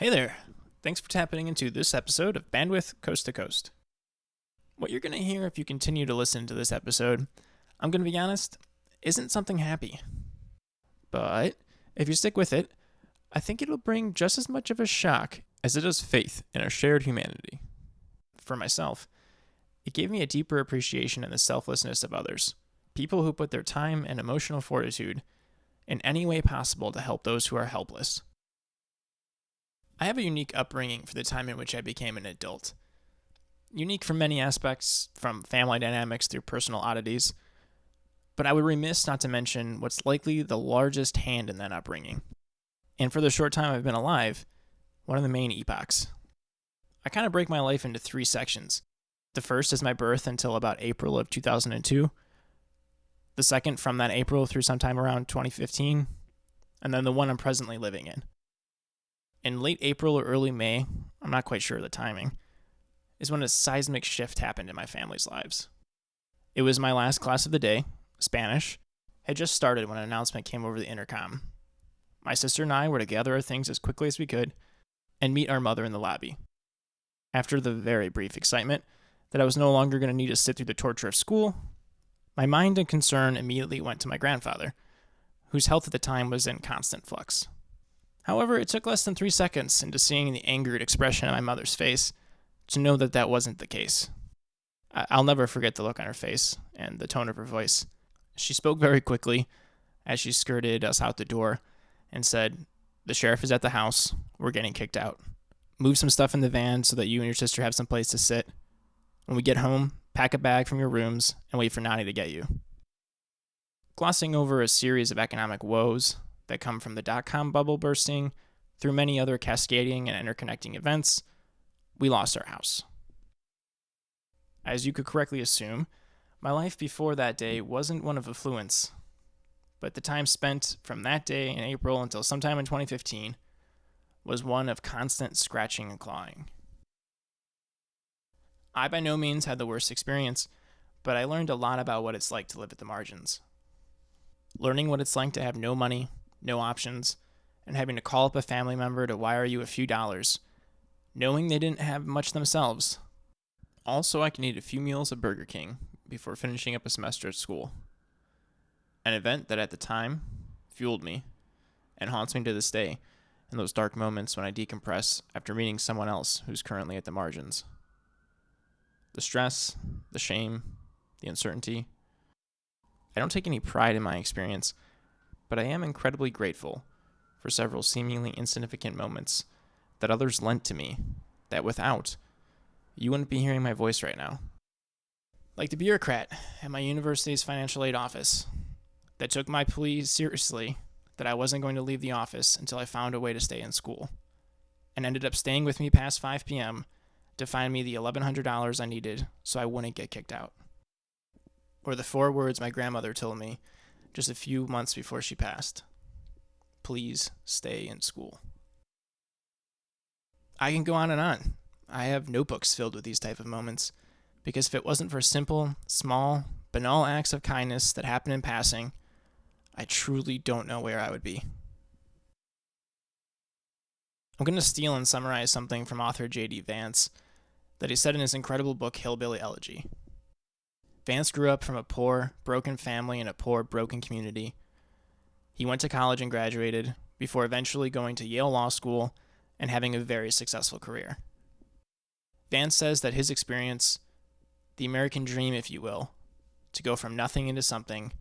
Hey there. Thanks for tapping into this episode of Bandwidth Coast to Coast. What you're going to hear if you continue to listen to this episode, I'm going to be honest, isn't something happy. But if you stick with it, I think it'll bring just as much of a shock as it does faith in our shared humanity. For myself, it gave me a deeper appreciation in the selflessness of others, people who put their time and emotional fortitude in any way possible to help those who are helpless. I have a unique upbringing for the time in which I became an adult. Unique from many aspects, from family dynamics through personal oddities, but I would be remiss not to mention what's likely the largest hand in that upbringing. And for the short time I've been alive, one of the main epochs. I kind of break my life into three sections. The first is my birth until about April of 2002. The second from that April through sometime around 2015. And then the one I'm presently living in. In late April or early May, I'm not quite sure of the timing, is when a seismic shift happened in my family's lives. It was my last class of the day, Spanish, had just started when an announcement came over the intercom. My sister and I were to gather our things as quickly as we could and meet our mother in the lobby. After the very brief excitement that I was no longer going to need to sit through the torture of school, my mind and concern immediately went to my grandfather, whose health at the time was in constant flux. However, it took less than 3 seconds into seeing the angered expression on my mother's face to know that that wasn't the case. I'll never forget the look on her face and the tone of her voice. She spoke very quickly as she skirted us out the door and said, "The sheriff is at the house. We're getting kicked out. Move some stuff in the van so that you and your sister have some place to sit. When we get home, pack a bag from your rooms and wait for Nani to get you." Glossing over a series of economic woes that come from the dot-com bubble bursting through many other cascading and interconnecting events, we lost our house. As you could correctly assume, my life before that day wasn't one of affluence, but the time spent from that day in April until sometime in 2015 was one of constant scratching and clawing. I by no means had the worst experience, but I learned a lot about what it's like to live at the margins. Learning what it's like to have no money, no options, and having to call up a family member to wire you a few dollars, knowing they didn't have much themselves. Also, I can eat a few meals at Burger King before finishing up a semester at school. An event that at the time fueled me and haunts me to this day in those dark moments when I decompress after meeting someone else who's currently at the margins. The stress, the shame, the uncertainty. I don't take any pride in my experience, but I am incredibly grateful for several seemingly insignificant moments that others lent to me that without, you wouldn't be hearing my voice right now. Like the bureaucrat at my university's financial aid office that took my plea seriously that I wasn't going to leave the office until I found a way to stay in school, and ended up staying with me past 5 p.m. to find me the $1,100 I needed so I wouldn't get kicked out. Or the 4 words my grandmother told me just a few months before she passed: "Please stay in school." I can go on and on. I have notebooks filled with these type of moments, because if it wasn't for simple, small, banal acts of kindness that happen in passing, I truly don't know where I would be. I'm going to steal and summarize something from author J.D. Vance that he said in his incredible book Hillbilly Elegy. Vance grew up from a poor, broken family in a poor, broken community. He went to college and graduated before eventually going to Yale Law School and having a very successful career. Vance says that his experience, the American dream, if you will, to go from nothing into something,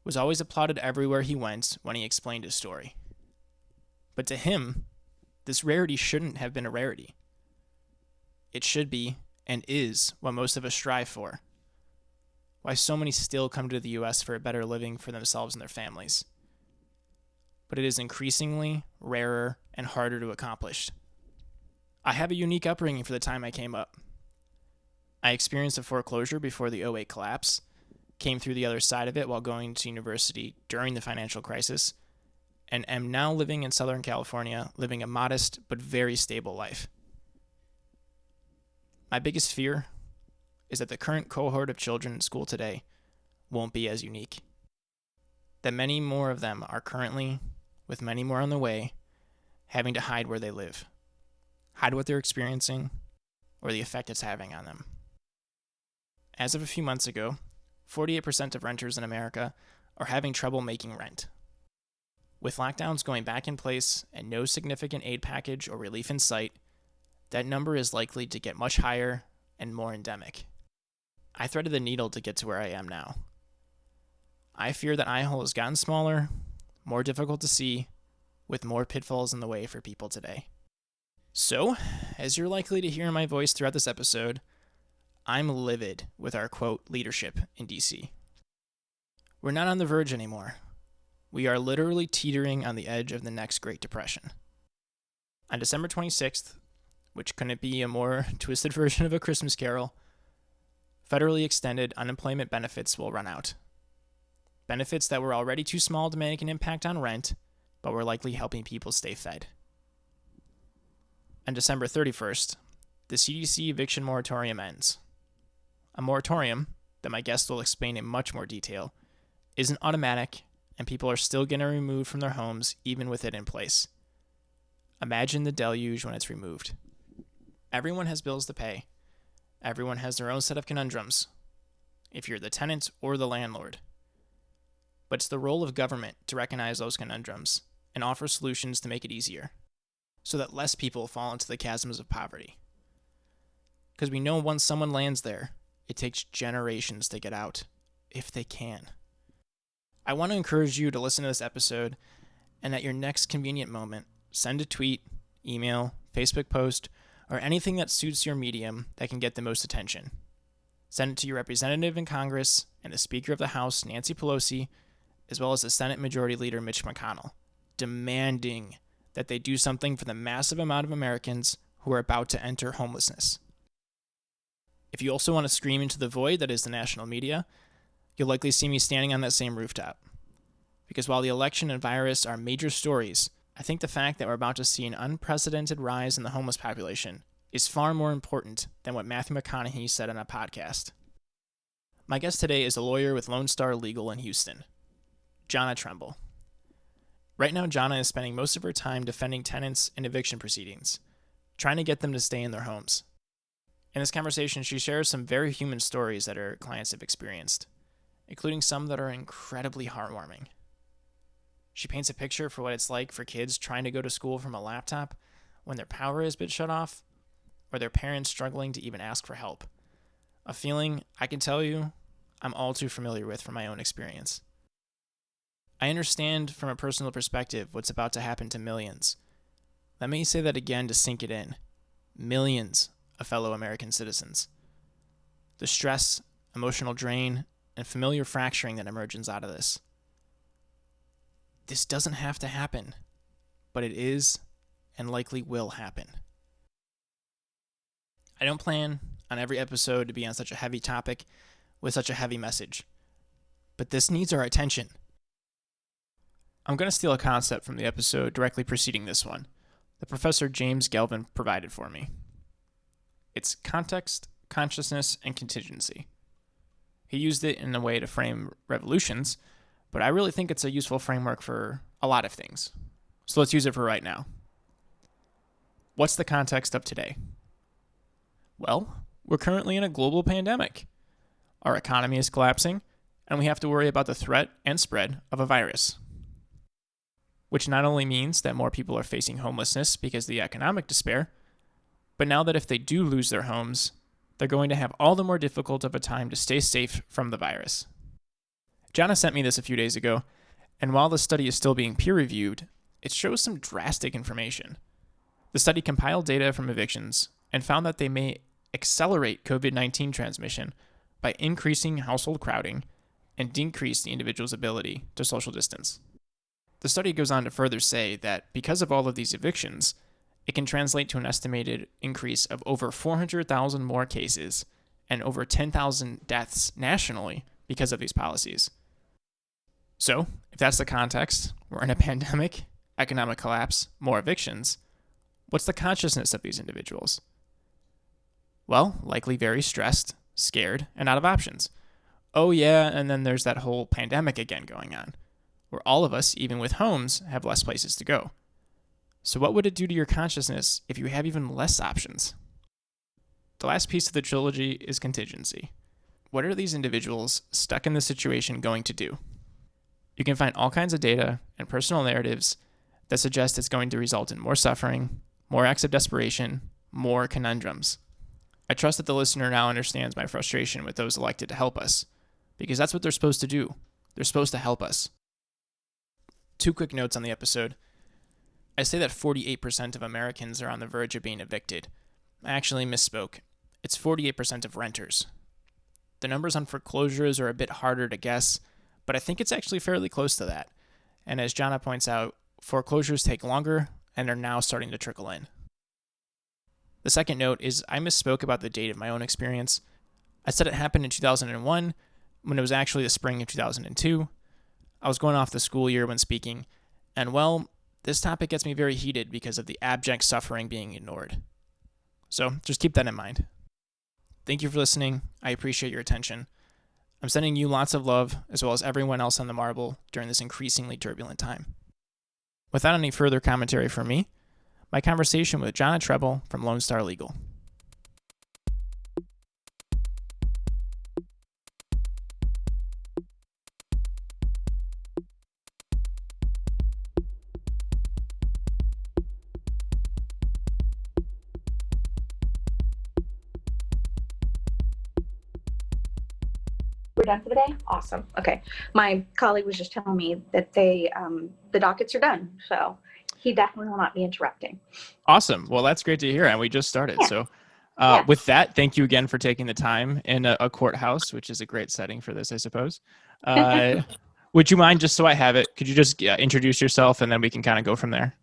was always applauded everywhere he went when he explained his story. But to him, this rarity shouldn't have been a rarity. It should be, and is, what most of us strive for. Why so many still come to the U.S. for a better living for themselves and their families. But it is increasingly rarer and harder to accomplish. I have a unique upbringing for the time I came up. I experienced a foreclosure before the '08 collapse, came through the other side of it while going to university during the financial crisis, and am now living in Southern California, living a modest but very stable life. My biggest fear is that the current cohort of children in school today won't be as unique. That many more of them are currently, with many more on the way, having to hide where they live, hide what they're experiencing, or the effect it's having on them. As of a few months ago, 48% of renters in America are having trouble making rent. With lockdowns going back in place and no significant aid package or relief in sight, that number is likely to get much higher and more endemic. I threaded the needle to get to where I am now. I fear that eye hole has gotten smaller, more difficult to see, with more pitfalls in the way for people today. So, as you're likely to hear in my voice throughout this episode, I'm livid with our, quote, leadership in DC. We're not on the verge anymore. We are literally teetering on the edge of the next Great Depression. On December 26th, which couldn't be a more twisted version of A Christmas Carol, federally extended unemployment benefits will run out. Benefits that were already too small to make an impact on rent, but were likely helping people stay fed. On December 31st, the CDC eviction moratorium ends. A moratorium, that my guest will explain in much more detail, isn't automatic, and people are still getting removed from their homes even with it in place. Imagine the deluge when it's removed. Everyone has bills to pay. Everyone has their own set of conundrums, if you're the tenant or the landlord. But it's the role of government to recognize those conundrums and offer solutions to make it easier, so that less people fall into the chasms of poverty. Because we know once someone lands there, it takes generations to get out, if they can. I want to encourage you to listen to this episode, and at your next convenient moment, send a tweet, email, Facebook post, or anything that suits your medium that can get the most attention. Send it to your representative in Congress and the Speaker of the House, Nancy Pelosi, as well as the Senate Majority Leader, Mitch McConnell, demanding that they do something for the massive amount of Americans who are about to enter homelessness. If you also want to scream into the void that is the national media, you'll likely see me standing on that same rooftop. Because while the election and virus are major stories, I think the fact that we're about to see an unprecedented rise in the homeless population is far more important than what Matthew McConaughey said on a podcast. My guest today is a lawyer with Lone Star Legal in Houston, Jonna Treble. Right now, Jonna is spending most of her time defending tenants in eviction proceedings, trying to get them to stay in their homes. In this conversation, she shares some very human stories that her clients have experienced, including some that are incredibly heartwarming. She paints a picture for what it's like for kids trying to go to school from a laptop when their power has been shut off, or their parents struggling to even ask for help. A feeling, I can tell you, I'm all too familiar with from my own experience. I understand from a personal perspective what's about to happen to millions. Let me say that again to sink it in. Millions of fellow American citizens. The stress, emotional drain, and familiar fracturing that emerges out of this. This doesn't have to happen, but it is and likely will happen. I don't plan on every episode to be on such a heavy topic with such a heavy message, but this needs our attention. I'm going to steal a concept from the episode directly preceding this one that Professor James Galvin provided for me. It's context, consciousness, and contingency. He used it in a way to frame revolutions, but I really think it's a useful framework for a lot of things. So let's use it for right now. What's the context of today? Well, we're currently in a global pandemic. Our economy is collapsing, and we have to worry about the threat and spread of a virus. Which not only means that more people are facing homelessness because of the economic despair, but now that if they do lose their homes, they're going to have all the more difficult of a time to stay safe from the virus. Jonna sent me this a few days ago, and while the study is still being peer-reviewed, it shows some drastic information. The study compiled data from evictions and found that they may accelerate COVID-19 transmission by increasing household crowding and decrease the individual's ability to social distance. The study goes on to further say that because of all of these evictions, it can translate to an estimated increase of over 400,000 more cases and over 10,000 deaths nationally because of these policies. So, if that's the context, we're in a pandemic, economic collapse, more evictions, what's the consciousness of these individuals? Well, likely very stressed, scared, and out of options. Oh yeah, and then there's that whole pandemic again going on, where all of us, even with homes, have less places to go. So, what would it do to your consciousness if you have even less options? The last piece of the trilogy is contingency. What are these individuals stuck in this situation going to do? You can find all kinds of data and personal narratives that suggest it's going to result in more suffering, more acts of desperation, more conundrums. I trust that the listener now understands my frustration with those elected to help us, because that's what they're supposed to do. They're supposed to help us. 2 quick notes on the episode. I say that 48% of Americans are on the verge of being evicted. I actually misspoke. It's 48% of renters. The numbers on foreclosures are a bit harder to guess, but I think it's actually fairly close to that. And as Jonna points out, foreclosures take longer and are now starting to trickle in. The second note is I misspoke about the date of my own experience. I said it happened in 2001 when it was actually the spring of 2002. I was going off the school year when speaking, and well, this topic gets me very heated because of the abject suffering being ignored. So just keep that in mind. Thank you for listening. I appreciate your attention. I'm sending you lots of love, as well as everyone else on the marble during this increasingly turbulent time. Without any further commentary from me, my conversation with Jonna Treble from Lone Star Legal. We're done for the day? Awesome. Okay. My colleague was just telling me that the dockets are done. So he definitely will not be interrupting. Awesome. Well, that's great to hear. And we just started. Yeah. So Yeah. with that, thank you again for taking the time in a courthouse, which is a great setting for this, I suppose. Would you mind, just so I have it, could you just introduce yourself and then we can kind of go from there?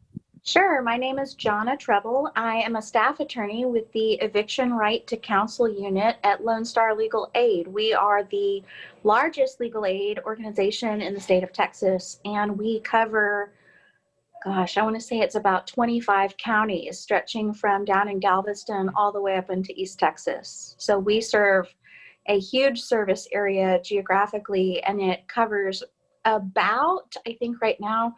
Sure. My name is Jonna Treble. I am a staff attorney with the Eviction Right to Counsel Unit at Lone Star Legal Aid. We are the largest legal aid organization in the state of Texas, and we cover, gosh, I want to say it's about 25 counties, stretching from down in Galveston all the way up into East Texas. So we serve a huge service area geographically, and it covers about, I think right now,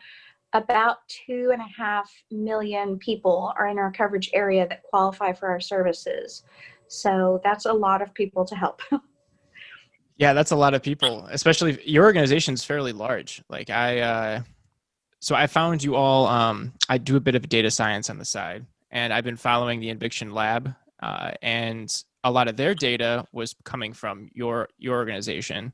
about 2.5 million people are in our coverage area that qualify for our services. So that's a lot of people to help. Yeah, that's a lot of people, especially if your organization's fairly large. Like so I found you all, I do a bit of data science on the side, and I've been following the Eviction Lab, and a lot of their data was coming from your organization.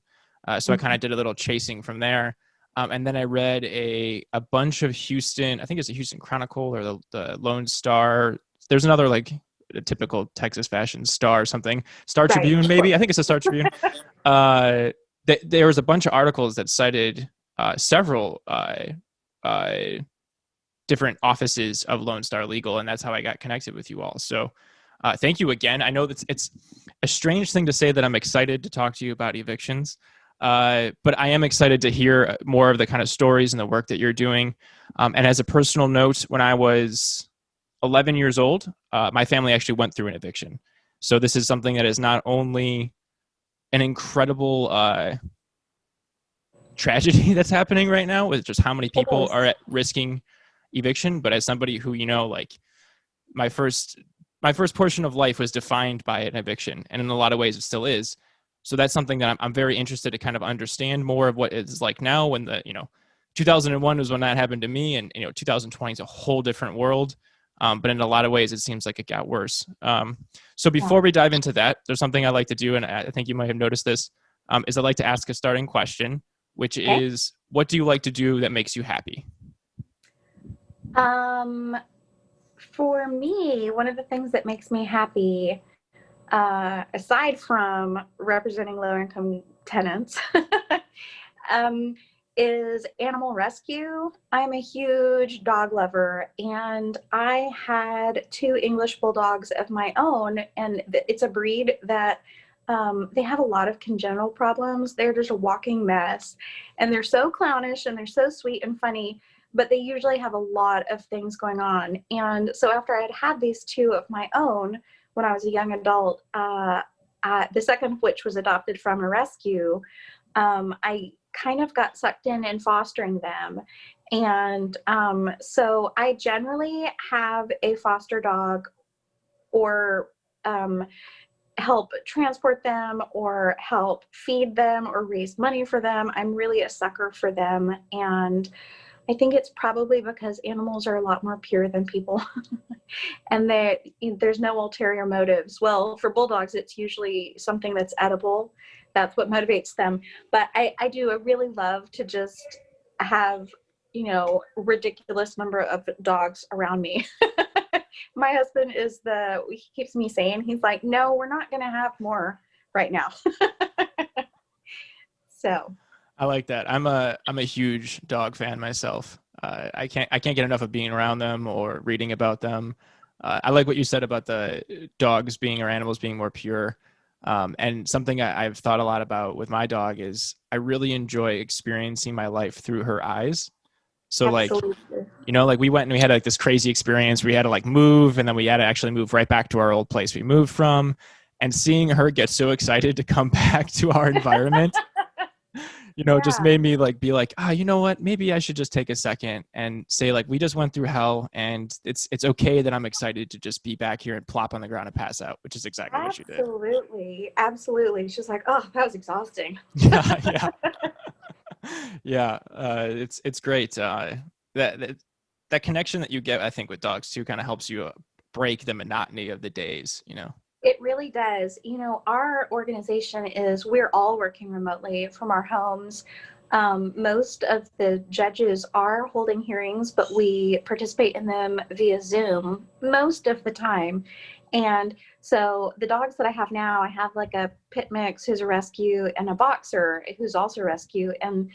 So I kind of did a little chasing from there. And then I read a bunch of Houston, I think it's a Houston Chronicle or the Lone Star. There's another, like, a typical Texas fashion Star or something. Star Right. Tribune, maybe. I think it's a Star Tribune. There was a bunch of articles that cited several different offices of Lone Star Legal, and that's how I got connected with you all. So thank you again. I know that it's a strange thing to say that I'm excited to talk to you about evictions. But I am excited to hear more of the kind of stories and the work that you're doing. And as a personal note, when I was 11 years old, my family actually went through an eviction. So this is something that is not only an incredible tragedy that's happening right now with just how many people are at risking eviction, but as somebody who, like, my first portion of life was defined by an eviction, and in a lot of ways it still is. So that's something that I'm very interested to kind of understand more of what it's like now, when 2001 was when that happened to me, and 2020 is a whole different world. But in a lot of ways, it seems like it got worse. So before we dive into that, there's something I like to do, and I think you might have noticed this, is I like to ask a starting question, which is, what do you like to do that makes you happy? For me, one of the things that makes me happy, aside from representing low-income tenants, is animal rescue. I'm a huge dog lover, and I had 2 English bulldogs of my own, and it's a breed that they have a lot of congenital problems. They're just a walking mess, and they're so clownish, and they're so sweet and funny, but they usually have a lot of things going on. And so after I had these 2 of my own, when I was a young adult, the second of which was adopted from a rescue, I kind of got sucked in fostering them. And so I generally have a foster dog or help transport them or help feed them or raise money for them. I'm really a sucker for them. And I think it's probably because animals are a lot more pure than people. And there's no ulterior motives. Well, for bulldogs, it's usually something that's edible. That's what motivates them. But I do really love to just have, ridiculous number of dogs around me. My husband he keeps me saying, he's like, no, we're not going to have more right now. So I like that. I'm a huge dog fan myself. I can't get enough of being around them or reading about them. I like what you said about the dogs being or animals being more pure. And something I've thought a lot about with my dog is I really enjoy experiencing my life through her eyes. So like, absolutely. like we went and we had like this crazy experience. We had to like move, and then we had to actually move right back to our old place we moved from. And seeing her get so excited to come back to our environment, just Yeah, made me like be like, you know what? Maybe I should just take a second and say like, we just went through hell, and it's okay that I'm excited to just be back here and plop on the ground and pass out, which is exactly what you did. absolutely. Absolutely. She's like, oh, that was exhausting. Yeah, yeah, yeah. It's great. That that connection that you get, I think, with dogs too, kind of helps you break the monotony of the days. It really does. Our organization we're all working remotely from our homes. Most of the judges are holding hearings, but we participate in them via Zoom most of the time. And so the dogs that I have now, I have like a pit mix who's a rescue and a boxer who's also a rescue. And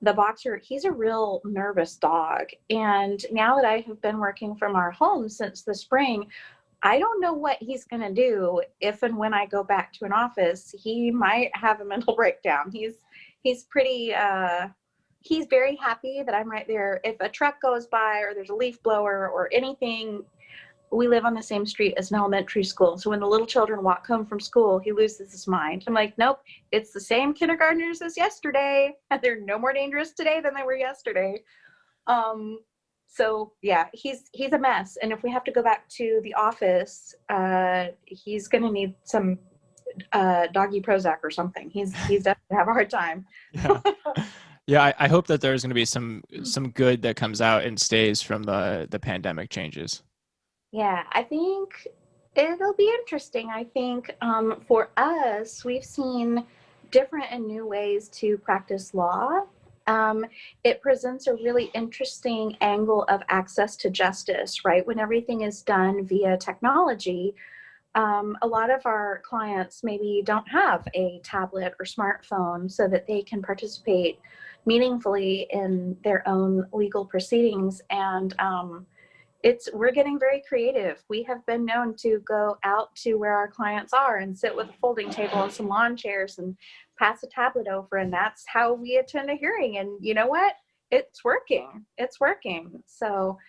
the boxer, he's a real nervous dog. And now that I have been working from our home since the spring, I don't know what he's going to do if and when I go back to an office. He might have a mental breakdown. He's pretty he's very happy that I'm right there. If a truck goes by or there's a leaf blower or anything, we live on the same street as an elementary school. So when the little children walk home from school, he loses his mind. I'm like, nope, it's the same kindergartners as yesterday. And they're no more dangerous today than they were yesterday. So yeah, he's a mess. And if we have to go back to the office, he's going to need some doggy Prozac or something. He's definitely have a hard time. Yeah. Yeah, I hope that there's going to be some good that comes out and stays from the pandemic changes. Yeah, I think it'll be interesting. I think for us, we've seen different and new ways to practice law. It presents a really interesting angle of access to justice, right? When everything is done via technology, a lot of our clients maybe don't have a tablet or smartphone so that they can participate meaningfully in their own legal proceedings. And we're getting very creative. We have been known to go out to where our clients are and sit with a folding table and some lawn chairs and pass a tablet over, and that's how we attend a hearing. And you know what? It's working. It's working. So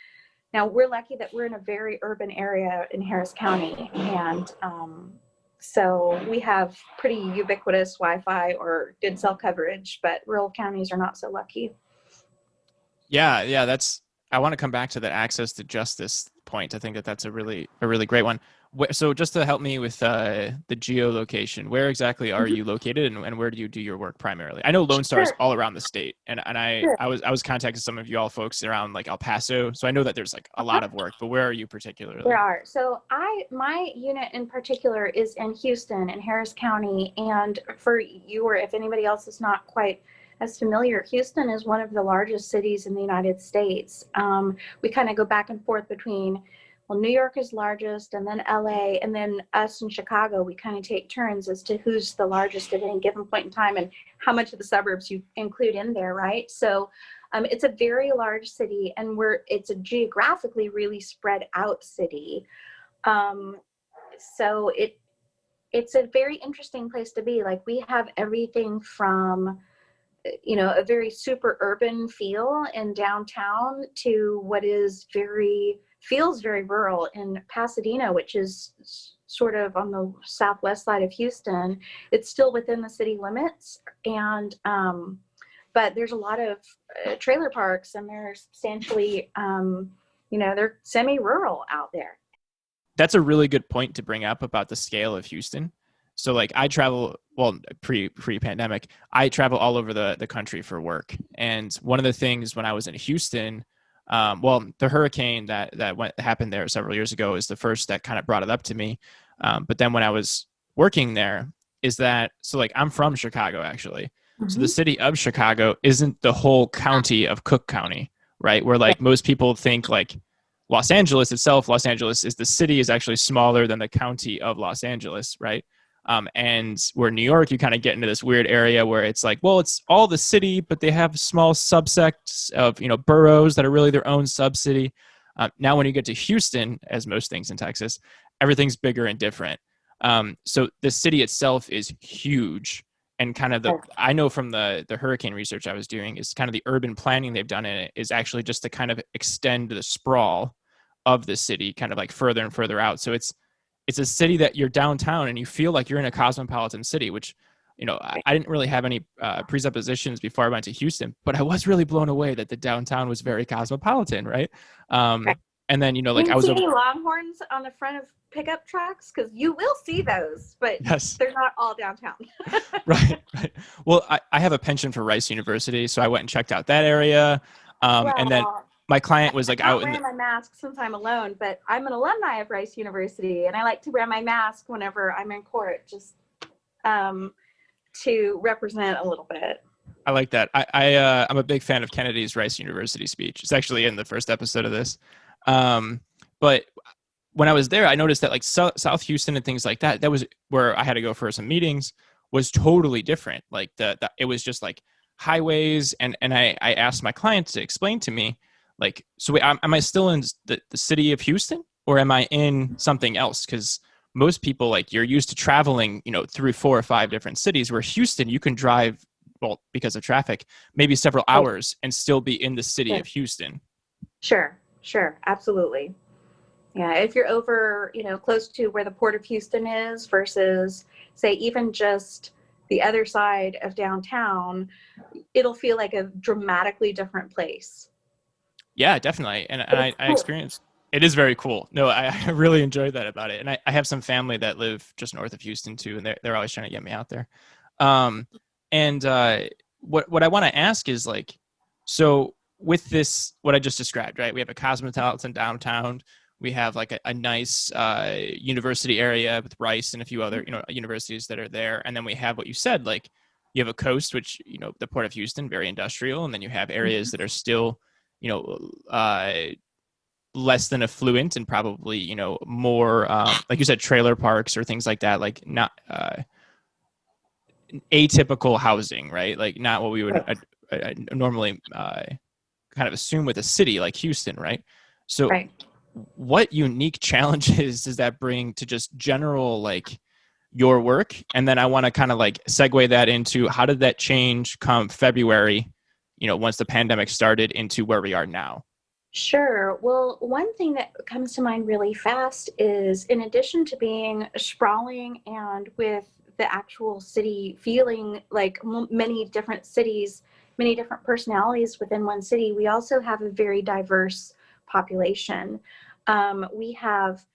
now we're lucky that we're in a very urban area in Harris County, and so we have pretty ubiquitous Wi-Fi or good cell coverage, but rural counties are not so lucky. Yeah, I want to come back to that access to justice point. I think that that's a really great one. So just to help me with the geolocation, where exactly are you located, and where do you do your work primarily? I know Lone Star is Sure, all around the state, and sure. I was contacting some of you all folks around like El Paso, so I know that there's like a lot of work. But where are you There particularly? are. So my unit in particular is in Houston in Harris County. And for you, or if anybody else is not quite as familiar, Houston is one of the largest cities in the United States. We kind of go back and forth between, well, New York is largest, and then LA, and then us in Chicago. We kind of take turns as to who's the largest at any given point in time and how much of the suburbs you include in there, right? So it's a very large city, and it's a geographically really spread out city. Um, so it's a very interesting place to be. Like, we have everything from a very super urban feel in downtown to what feels very rural in Pasadena, which is sort of on the southwest side of Houston. It's still within the city limits, and but there's a lot of trailer parks, and they're substantially, they're semi-rural out there. That's a really good point to bring up about the scale of Houston. So like I travel, well, pre-pandemic, I travel all over the country for work. And one of the things when I was in Houston, the hurricane that happened there several years ago is the first that kind of brought it up to me. But then when I was working there, is that so like I'm from Chicago actually. So the city of Chicago isn't the whole county of Cook County, right? Where like most people think like Los Angeles itself, Los Angeles is the city is actually smaller than the county of Los Angeles, right? And where New York, you kind of get into this weird area where it's like, well, it's all the city, but they have small subsects of, boroughs that are really their own sub-city. Now, when you get to Houston, as most things in Texas, everything's bigger and different. So the city itself is huge. And kind of I know from the hurricane research I was doing is kind of the urban planning they've done in it is actually just to kind of extend the sprawl of the city kind of like further and further out. So it's a city that you're downtown and you feel like you're in a cosmopolitan city, which, I didn't really have any presuppositions before I went to Houston, but I was really blown away that the downtown was very cosmopolitan. Right. And then, like you I was see any Longhorns on the front of pickup trucks? Because you will see those, but yes. They're not all downtown. Right. Well, I have a penchant for Rice University, so I went and checked out that area. And then my client was like out in wearing my mask since I'm alone, but I'm an alumni of Rice University, and I like to wear my mask whenever I'm in court, just to represent a little bit. I like that. I'm a big fan of Kennedy's Rice University speech. It's actually in the first episode of this. But when I was there, I noticed that like South Houston and things like that was where I had to go for some meetings, was totally different. Like it was just like highways. And I asked my client to explain to me, like, so wait, am I still in the city of Houston or am I in something else? Because most people, like, you're used to traveling, through 4 or 5 different cities, where Houston, you can drive, well, because of traffic, maybe several hours and still be in the city of Houston. Sure. Absolutely. Yeah. If you're over, close to where the Port of Houston is versus, say, even just the other side of downtown, it'll feel like a dramatically different place. Yeah, definitely. And I experienced, it is very cool. No, I really enjoyed that about it. And I have some family that live just north of Houston too, and they're always trying to get me out there. What I want to ask is, like, so with this, what I just described, right? We have a cosmopolitan downtown. We have like a nice university area with Rice and a few other, universities that are there. And then we have what you said, like you have a coast, which, the Port of Houston, very industrial. And then you have areas that are still, less than affluent and probably, more, like you said, trailer parks or things like that, like not atypical housing, right? Like not what we would normally kind of assume with a city like Houston, right? So what unique challenges does that bring to just general, like, your work? And then I want to kind of like segue that into how did that change come February, once the pandemic started, into where we are now? Sure. Well, one thing that comes to mind really fast is, in addition to being sprawling and with the actual city feeling like many different cities, many different personalities within one city, we also have a very diverse population. We have,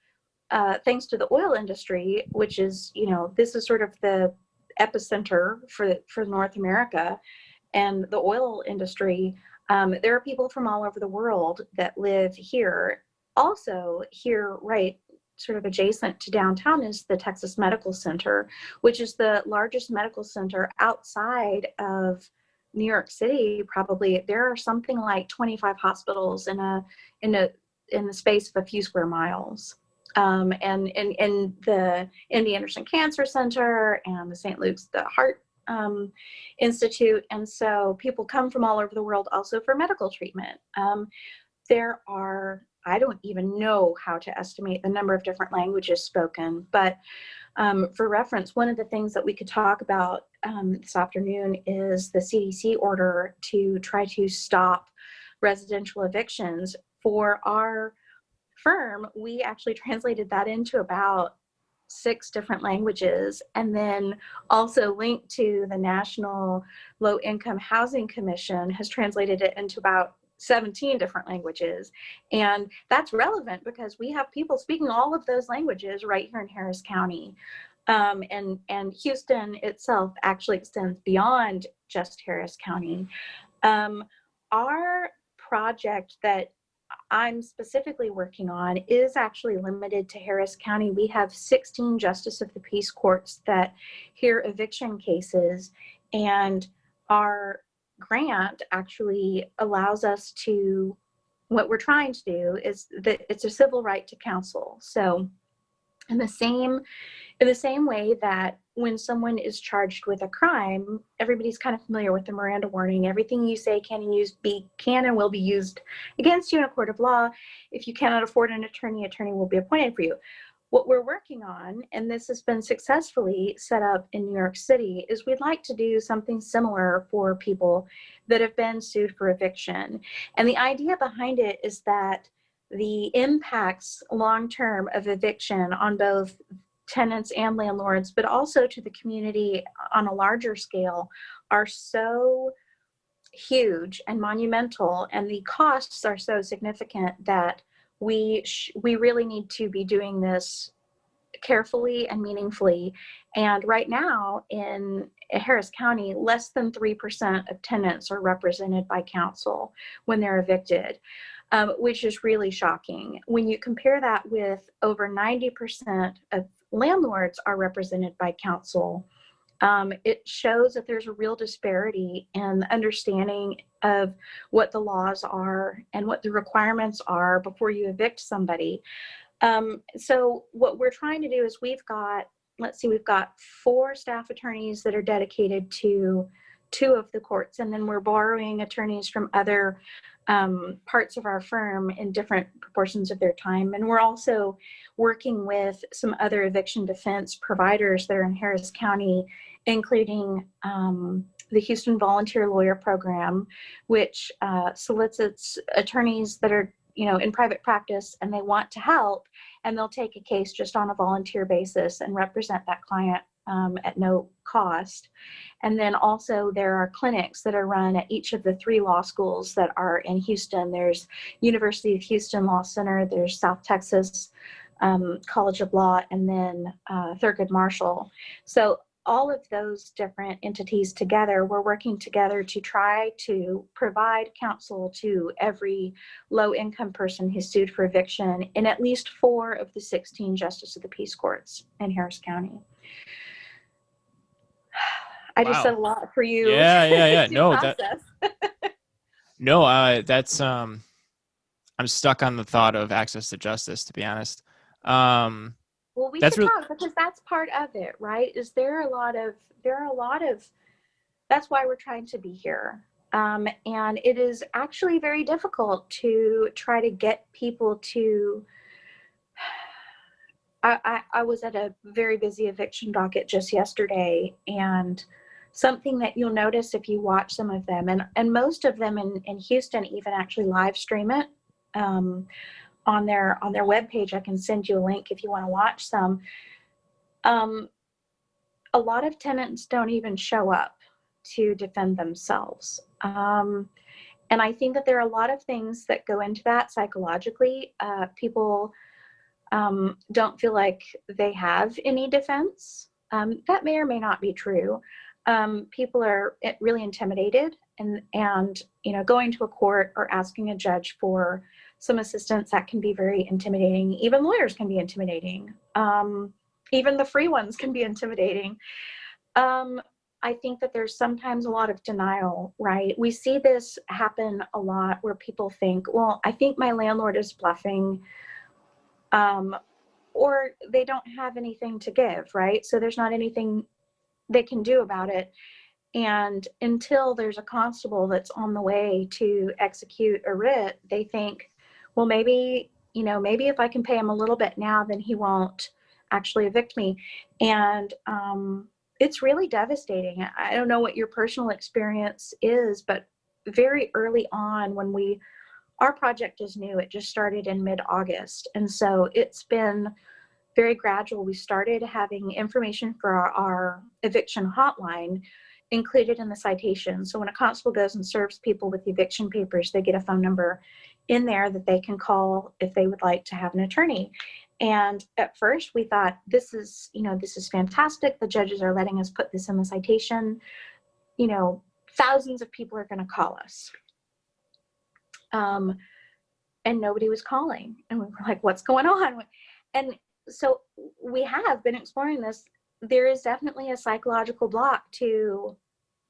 thanks to the oil industry, which is, this is sort of the epicenter for North America and the oil industry. There are people from all over the world that live here. Also here, right, sort of adjacent to downtown, is the Texas Medical Center, which is the largest medical center outside of New York City. Probably there are something like 25 hospitals in the space of a few square miles. And the MD Anderson Cancer Center and the St. Luke's, the Heart Institute. And so people come from all over the world also for medical treatment. There are, I don't even know how to estimate the number of different languages spoken, but for reference, one of the things that we could talk about this afternoon is the CDC order to try to stop residential evictions. For our firm, we actually translated that into about 6 different languages, and then also linked to the National Low Income Housing Commission has translated it into about 17 different languages. And that's relevant because we have people speaking all of those languages right here in Harris County. And Houston itself actually extends beyond just Harris County. Our project that I'm specifically working on is actually limited to Harris County. We have 16 Justice of the Peace courts that hear eviction cases, and our grant actually allows us to, what we're trying to do is that it's a civil right to counsel. So in the same way that when someone is charged with a crime, everybody's kind of familiar with the Miranda warning. Everything you say can and will be used against you in a court of law. If you cannot afford an attorney will be appointed for you. What we're working on, and this has been successfully set up in New York City, is we'd like to do something similar for people that have been sued for eviction. And the idea behind it is that the impacts long-term of eviction on both tenants and landlords, but also to the community on a larger scale, are so huge and monumental, and the costs are so significant that we really need to be doing this carefully and meaningfully. And right now in Harris County, less than 3% of tenants are represented by counsel when they're evicted, which is really shocking. When you compare that with over 90% of landlords are represented by counsel, it shows that there's a real disparity in the understanding of what the laws are and what the requirements are before you evict somebody. So what we're trying to do is we've got 4 staff attorneys that are dedicated to 2 of the courts, and then we're borrowing attorneys from other parts of our firm in different proportions of their time. And we're also working with some other eviction defense providers that are in Harris County, including the Houston Volunteer Lawyer Program, which solicits attorneys that are in private practice and they want to help, and they'll take a case just on a volunteer basis and represent that client at no cost. And then also there are clinics that are run at each of the 3 law schools that are in Houston. There's University of Houston Law Center, there's South Texas College of Law, and then Thurgood Marshall. So all of those different entities together, we're working together to try to provide counsel to every low-income person who's sued for eviction in at least 4 of the 16 Justice of the Peace courts in Harris County. I just said a lot for you. Yeah. to No, process. That's I'm stuck on the thought of access to justice, to be honest. Well, we should talk, because that's part of it, right? There are a lot of, that's why we're trying to be here. And it is actually very difficult to try to get people to, I was at a very busy eviction docket just yesterday, and something that you'll notice if you watch some of them, and most of them in Houston even actually live stream it on their webpage. I can send you a link if you want to watch some. A lot of tenants don't even show up to defend themselves. And I think that there are a lot of things that go into that psychologically. People don't feel like they have any defense. That may or may not be true. People are really intimidated, and going to a court or asking a judge for some assistance, that can be very intimidating. Even lawyers can be intimidating. Even the free ones can be intimidating. I think that there's sometimes a lot of denial, right? We see this happen a lot where people think, well, I think my landlord is bluffing, or they don't have anything to give, right? So there's not anything they can do about it. And until there's a constable that's on the way to execute a writ, they think, well, maybe if I can pay him a little bit now, then he won't actually evict me. And it's really devastating. I don't know what your personal experience is, but very early on when our project is new, it just started in mid-August. And so it's been very gradual. We started having information for our eviction hotline included in the citation. So when a constable goes and serves people with eviction papers, they get a phone number in there that they can call if they would like to have an attorney. And at first we thought, this is fantastic. The judges are letting us put this in the citation. Thousands of people are going to call us. And nobody was calling. And we were like, what's going on? And so we have been exploring this. There is definitely a psychological block to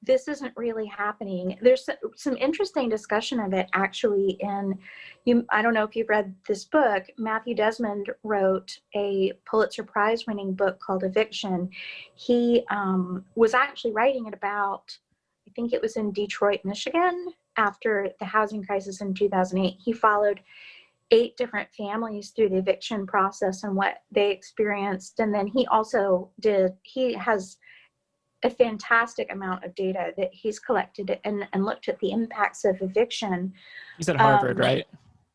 this isn't really happening. There's some interesting discussion of it actually I don't know if you've read this book. Matthew Desmond wrote a Pulitzer Prize winning book called Eviction. He was actually writing it about, I think it was in Detroit, Michigan, after the housing crisis in 2008. He followed 8 different families through the eviction process and what they experienced. And then he has a fantastic amount of data that he's collected and looked at the impacts of eviction. He's at Harvard, right?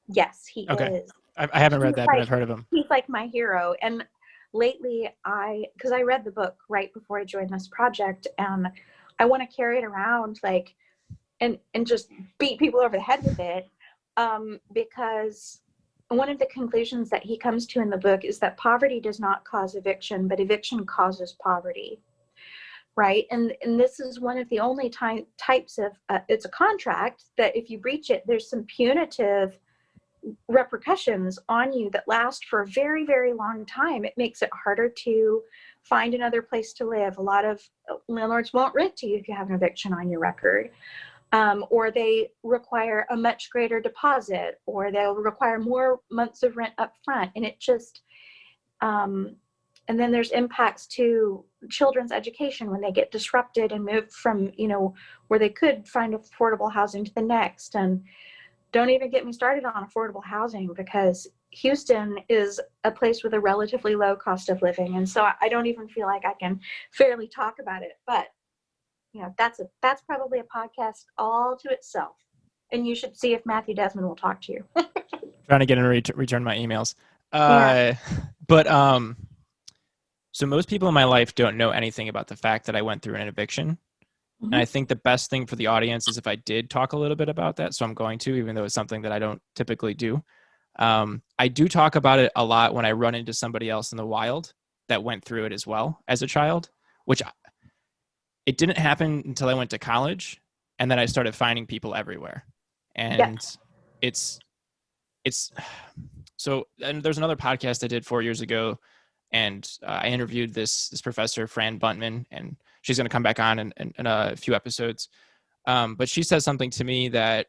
Yes, he okay. is. I haven't read that, but I've heard of him. He's like my hero. And lately because I read the book right before I joined this project, and I want to carry it around and just beat people over the head with it. Because one of the conclusions that he comes to in the book is that poverty does not cause eviction, but eviction causes poverty. Right. And this is one of the only types of, it's a contract that if you breach it, there's some punitive repercussions on you that last for a very, very long time. It makes it harder to find another place to live. A lot of landlords won't rent to you if you have an eviction on your record. Or they require a much greater deposit, or they'll require more months of rent up front. And it just, and then there's impacts to children's education when they get disrupted and moved from, where they could find affordable housing to the next. And don't even get me started on affordable housing, because Houston is a place with a relatively low cost of living. And so I don't even feel like I can fairly talk about it. But that's probably a podcast all to itself. And you should see if Matthew Desmond will talk to you. Trying to get him to return my emails. Yeah. But so most people in my life don't know anything about the fact that I went through an eviction. Mm-hmm. And I think the best thing for the audience is if I did talk a little bit about that. So I'm going to, even though it's something that I don't typically do. I do talk about it a lot when I run into somebody else in the wild that went through it as well as a child, which it didn't happen until I went to college. And then I started finding people everywhere. And it's so, and there's another podcast I did 4 years ago. And I interviewed this professor, Fran Buntman, and she's going to come back on in a few episodes. But she says something to me that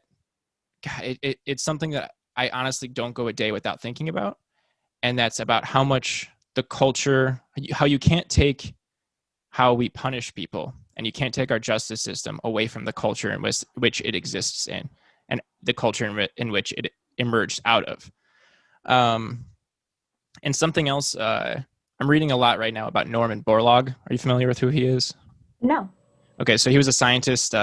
it's something that I honestly don't go a day without thinking about. And that's about how much the culture, how you can't take how we punish people, and you can't take our justice system away from the culture in which it exists in, and the culture in which it emerged out of. And something else, I'm reading a lot right now about Norman Borlaug. Are you familiar with who he is? No. Okay, so he was a scientist.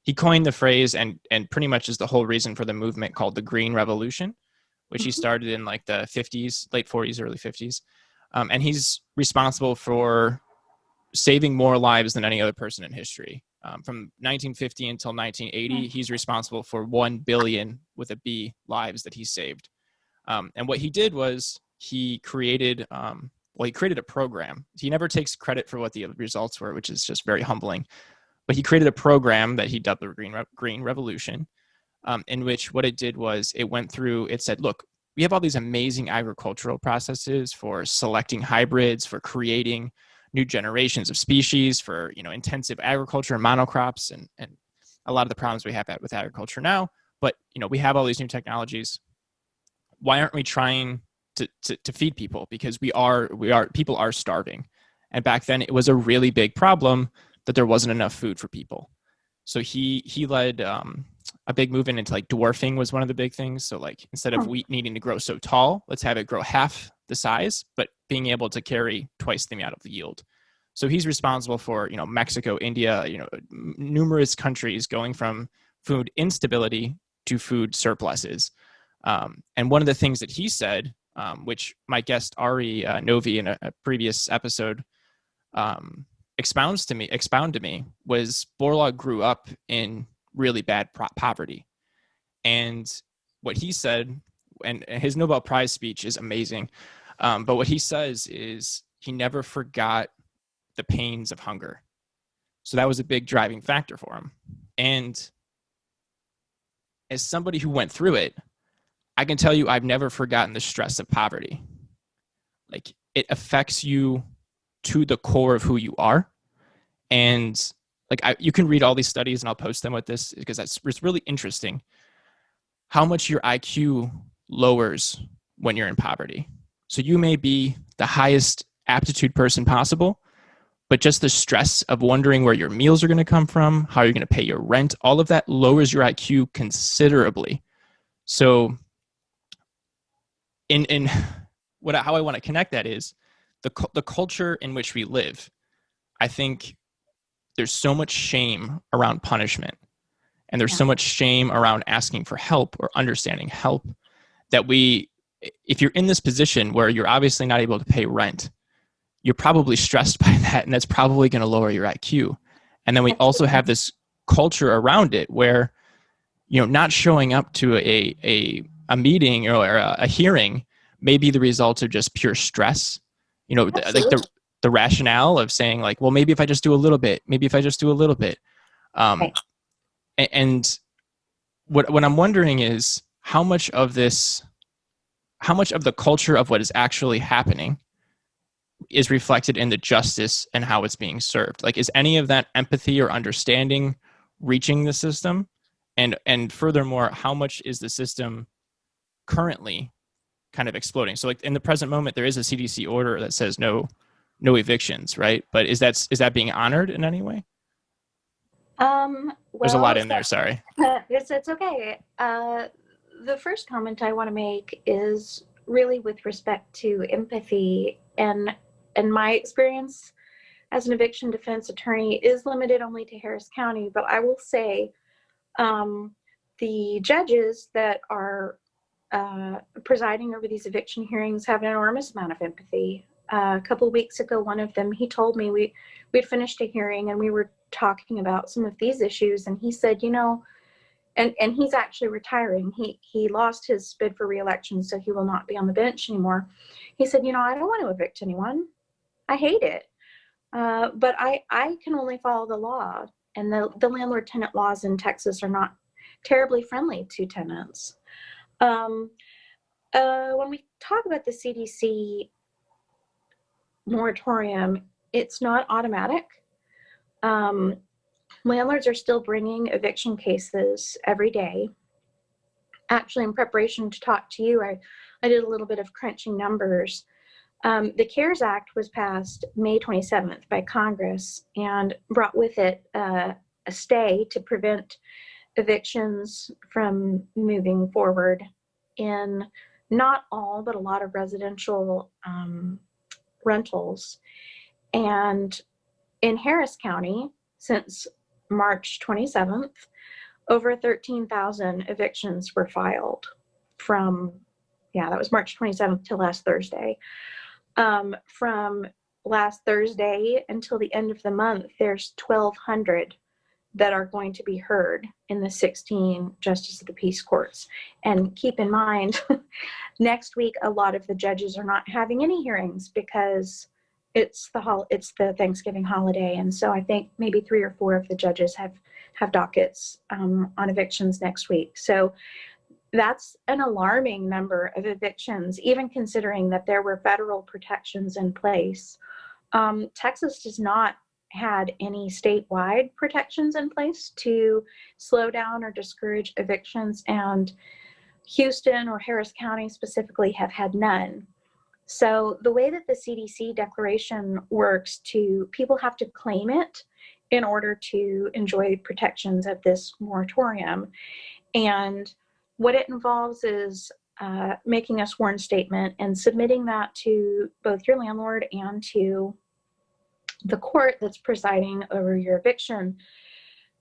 He coined the phrase and pretty much is the whole reason for the movement called the Green Revolution, which he started in like the 50s, late 40s, early 50s. And he's responsible for saving more lives than any other person in history. From 1950 until 1980, he's responsible for 1 billion with a B lives that he saved. And what he did was he created a program. He never takes credit for what the results were, which is just very humbling. But he created a program that he dubbed the Green Revolution, in which what it did was it said, look, we have all these amazing agricultural processes for selecting hybrids, for creating new generations of species, for intensive agriculture and monocrops, and a lot of the problems we have with agriculture now. But we have all these new technologies. Why aren't we trying to feed people? Because people are starving. And back then it was a really big problem that there wasn't enough food for people. So he led a big movement into like dwarfing was one of the big things. So like instead of wheat needing to grow so tall, let's have it grow half the size, but being able to carry twice the amount of the yield. So he's responsible for, Mexico, India, numerous countries going from food instability to food surpluses. And one of the things that he said which my guest Ari Novi in a previous episode expound to me, was Borlaug grew up in really bad poverty. And what he said, and his Nobel Prize speech is amazing, but what he says is he never forgot the pains of hunger. So that was a big driving factor for him. And as somebody who went through it, I can tell you I've never forgotten the stress of poverty. Like, it affects you to the core of who you are. And like, you can read all these studies, and I'll post them with this because it's really interesting how much your IQ lowers when you're in poverty. So you may be the highest aptitude person possible, but just the stress of wondering where your meals are going to come from, how you're going to pay your rent, all of that lowers your IQ considerably. So in how I want to connect that is the culture in which we live. I think there's so much shame around punishment, and there's so much shame around asking for help or understanding help, that if you're in this position where you're obviously not able to pay rent, you're probably stressed by that, and that's probably going to lower your IQ. And then we also have this culture around it where, not showing up to a meeting or a hearing may be the result of just pure stress. Like the rationale of saying, like, well, maybe if I just do a little bit, Right. And what I'm wondering is how much of the culture of what is actually happening is reflected in the justice and how it's being served. Like, is any of that empathy or understanding reaching the system? And furthermore, how much is the system currently kind of exploding? So like in the present moment, there is a CDC order that says no evictions, right? But is that being honored in any way? There's a lot in there. Sorry. It's okay. The first comment I want to make is really with respect to empathy, and my experience as an eviction defense attorney is limited only to Harris County, but I will say the judges that are presiding over these eviction hearings have an enormous amount of empathy. A couple of weeks ago, one of them, he told me we'd finished a hearing and we were talking about some of these issues, and he said, and he's actually retiring. He lost his bid for re-election, so he will not be on the bench anymore. He said, I don't want to evict anyone. I hate it. But I can only follow the law, and the landlord-tenant laws in Texas are not terribly friendly to tenants. When we talk about the CDC moratorium, it's not automatic. Landlords are still bringing eviction cases every day. Actually, in preparation to talk to you, I did a little bit of crunching numbers. The CARES Act was passed May 27th by Congress and brought with it a stay to prevent evictions from moving forward in not all, but a lot of residential rentals. And in Harris County, since March 27th, over 13,000 evictions were filed that was March 27th to last Thursday. From last Thursday until the end of the month, there's 1,200 that are going to be heard in the 16 Justice of the Peace courts. And keep in mind, next week, a lot of the judges are not having any hearings because it's the Thanksgiving holiday. And so I think maybe 3 or 4 of the judges have dockets on evictions next week. So that's an alarming number of evictions, even considering that there were federal protections in place. Texas does not had any statewide protections in place to slow down or discourage evictions, and Houston or Harris County specifically have had none. So the way that the CDC declaration works, people have to claim it in order to enjoy protections of this moratorium. And what it involves is making a sworn statement and submitting that to both your landlord and to the court that's presiding over your eviction.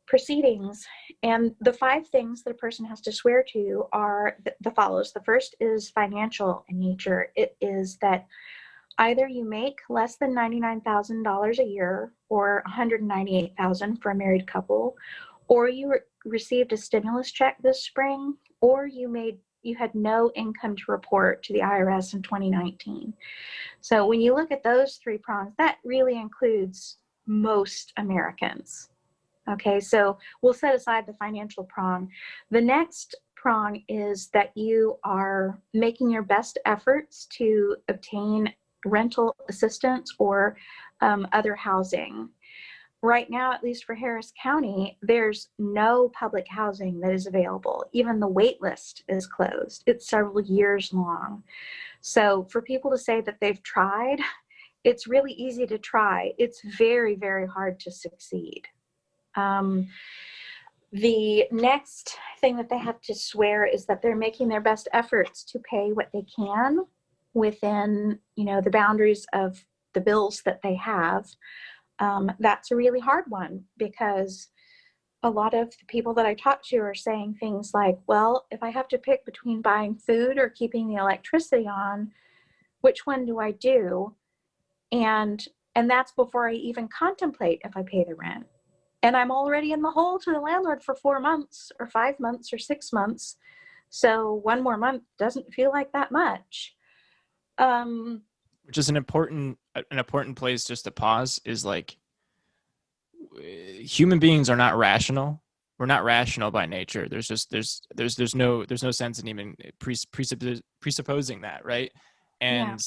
proceedings. And the 5 things that a person has to swear to are the follows. The first is financial in nature. It is that either you make less than $99,000 a year, or $198,000 for a married couple, or you received a stimulus check this spring, or you had no income to report to the IRS in 2019. So when you look at those 3 prongs, that really includes most Americans. Okay, so we'll set aside the financial prong. The next prong is that you are making your best efforts to obtain rental assistance or other housing. Right now, at least for Harris County, there's no public housing that is available. Even the wait list is closed. It's several years long. So for people to say that they've tried, it's really easy to try. It's very, very hard to succeed. The next thing that they have to swear is that they're making their best efforts to pay what they can within, the boundaries of the bills that they have. That's a really hard one, because a lot of the people that I talk to are saying things like, well, if I have to pick between buying food or keeping the electricity on, which one do I do? And that's before I even contemplate if I pay the rent. And I'm already in the hole to the landlord for 4 months or 5 months or 6 months. So 1 more month doesn't feel like that much. Which is an important place just to pause, is like, human beings are not rational. We're not rational by nature. There's no sense in even presupposing that, right? And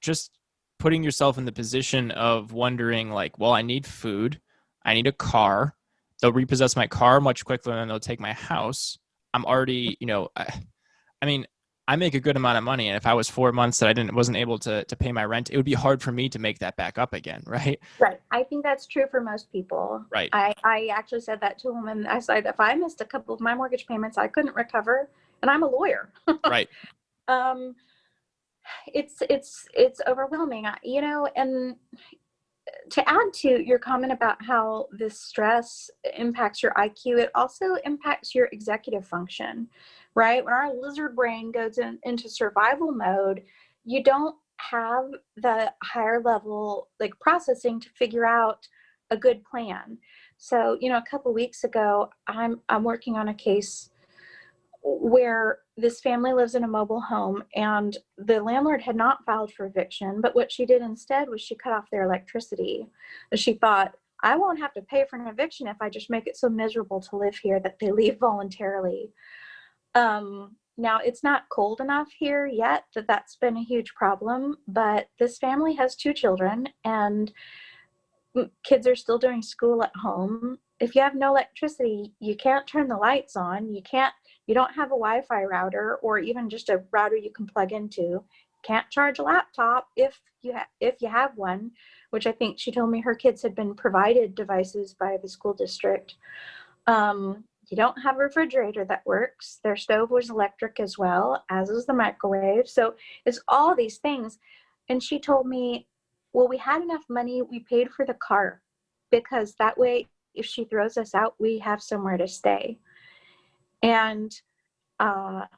just putting yourself in the position of wondering, like, well, I need food, I need a car. They'll repossess my car much quicker than they'll take my house. I'm already, I mean, I make a good amount of money, and if I was 4 months that I wasn't able to pay my rent, it would be hard for me to make that back up again, right? Right. I think that's true for most people. Right. I actually said that to a woman. I said, if I missed a couple of my mortgage payments, I couldn't recover, and I'm a lawyer. Right. It's overwhelming, and to add to your comment about how this stress impacts your IQ, it also impacts your executive function, right? When our lizard brain goes into survival mode, you don't have the higher level processing to figure out a good plan. So, a couple weeks ago, I'm working on a case where this family lives in a mobile home, and the landlord had not filed for eviction, but what she did instead was she cut off their electricity. She thought, I won't have to pay for an eviction if I just make it so miserable to live here that they leave voluntarily. Now, it's not cold enough here yet that's been a huge problem, but this family has 2 children, and kids are still doing school at home. If you have no electricity, you can't turn the lights on. You don't have a Wi-Fi router, or even just a router you can plug into. Can't charge a laptop if you have one, which I think she told me her kids had been provided devices by the school district. You don't have a refrigerator that works. Their stove was electric as well, as is the microwave. So it's all these things. And she told me, well, we had enough money. We paid for the car, because that way, if she throws us out, we have somewhere to stay. And I'm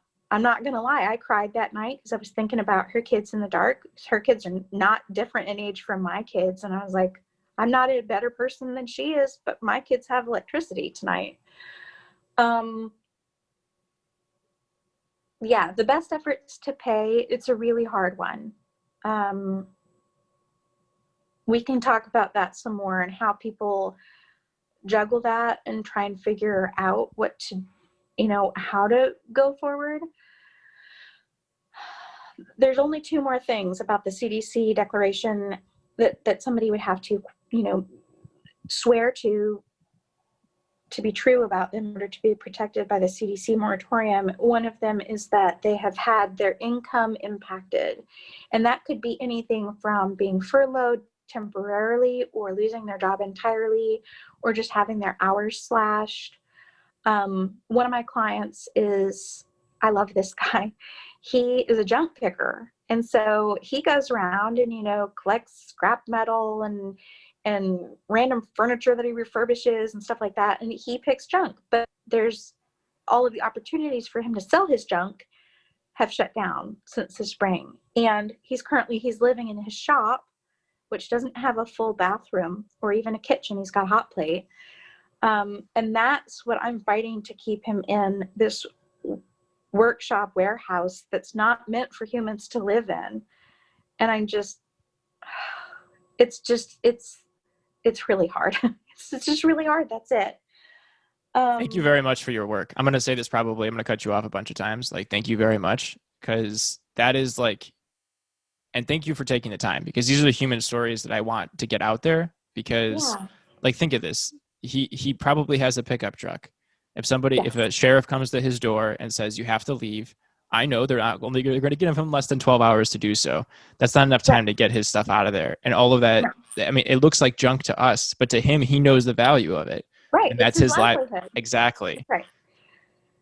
not going to lie, I cried that night because I was thinking about her kids in the dark. Her kids are not different in age from my kids. And I was like, I'm not a better person than she is, but my kids have electricity tonight. Yeah, the best efforts to pay, it's a really hard one. We can talk about that some more, and how people juggle that and try and figure out how to go forward. There's only 2 more things about the CDC declaration that somebody would have to, swear to be true about in order to be protected by the CDC moratorium. One of them is that they have had their income impacted. And that could be anything from being furloughed temporarily, or losing their job entirely, or just having their hours slashed. One of my clients I love this guy. He is a junk picker. And so he goes around and, collects scrap metal and and random furniture that he refurbishes and stuff like that. And he picks junk, but there's all of the opportunities for him to sell his junk have shut down since the spring. And he's living in his shop, which doesn't have a full bathroom or even a kitchen. He's got a hot plate. And that's what I'm fighting to keep him in, this workshop warehouse that's not meant for humans to live in. And I'm just, it's really hard. It's just really hard. That's it. Thank you very much for your work. I'm going to say this probably, I'm going to cut you off a bunch of times. Like, thank you very much, because that is like, and thank you for taking the time, because these are the human stories that I want to get out there. Because, Yeah. like, think of this. He probably has a pickup truck. If Yes. a sheriff comes to his door and says, you have to leave, I know they're going to give him less than 12 hours to do so. That's not enough time to get his stuff out of there. And all of that, I mean, it looks like junk to us, but to him, he knows the value of it. Right. And It's that's his life. livelihood. Exactly. Right.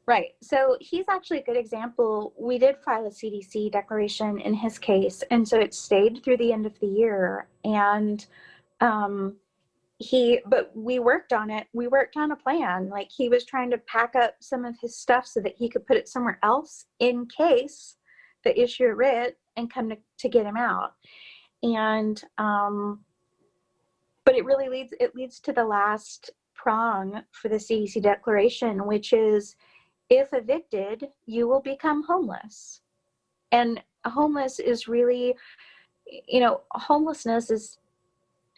Right. So he's actually a good example. We did file a CDC declaration in his case, and so it stayed through the end of the year. And but we worked on it. We worked on a plan. Like, he was trying to pack up some of his stuff so that he could put it somewhere else in case the issue a writ and come to get him out. And but it really leads to the last prong for the CDC declaration, which is, if evicted, you will become homeless. And homeless is really, homelessness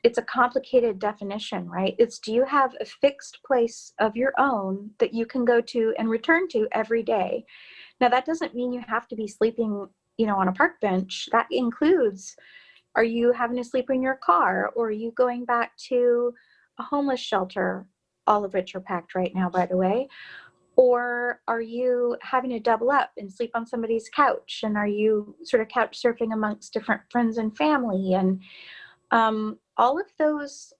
it's a complicated definition, right? It's, do you have a fixed place of your own that you can go to and return to every day? Now, that doesn't mean you have to be sleeping, on a park bench. That includes, are you having to sleep in your car, or are you going back to a homeless shelter, all of which are packed right now, by the way? Or are you having to double up and sleep on somebody's couch? And are you sort of couch surfing amongst different friends and family? And all of those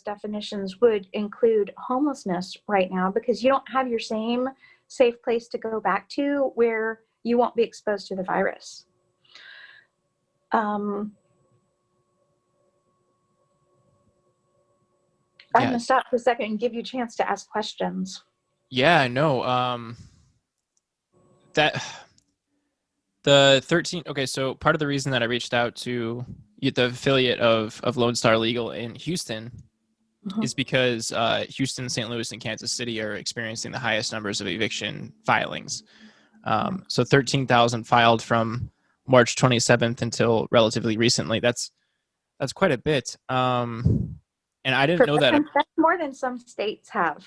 definitions would include homelessness right now, because you don't have your same safe place to go back to where you won't be exposed to the virus. I'm going to stop for a second and give you a chance to ask questions. Yeah, no. That the 13. Okay, so part of the reason that I reached out to the affiliate of Lone Star Legal in Houston is because Houston, St. Louis, and Kansas City are experiencing the highest numbers of eviction filings. So 13,000 filed from March 27th until relatively recently. That's quite a bit. And I didn't know that. That's more than some states have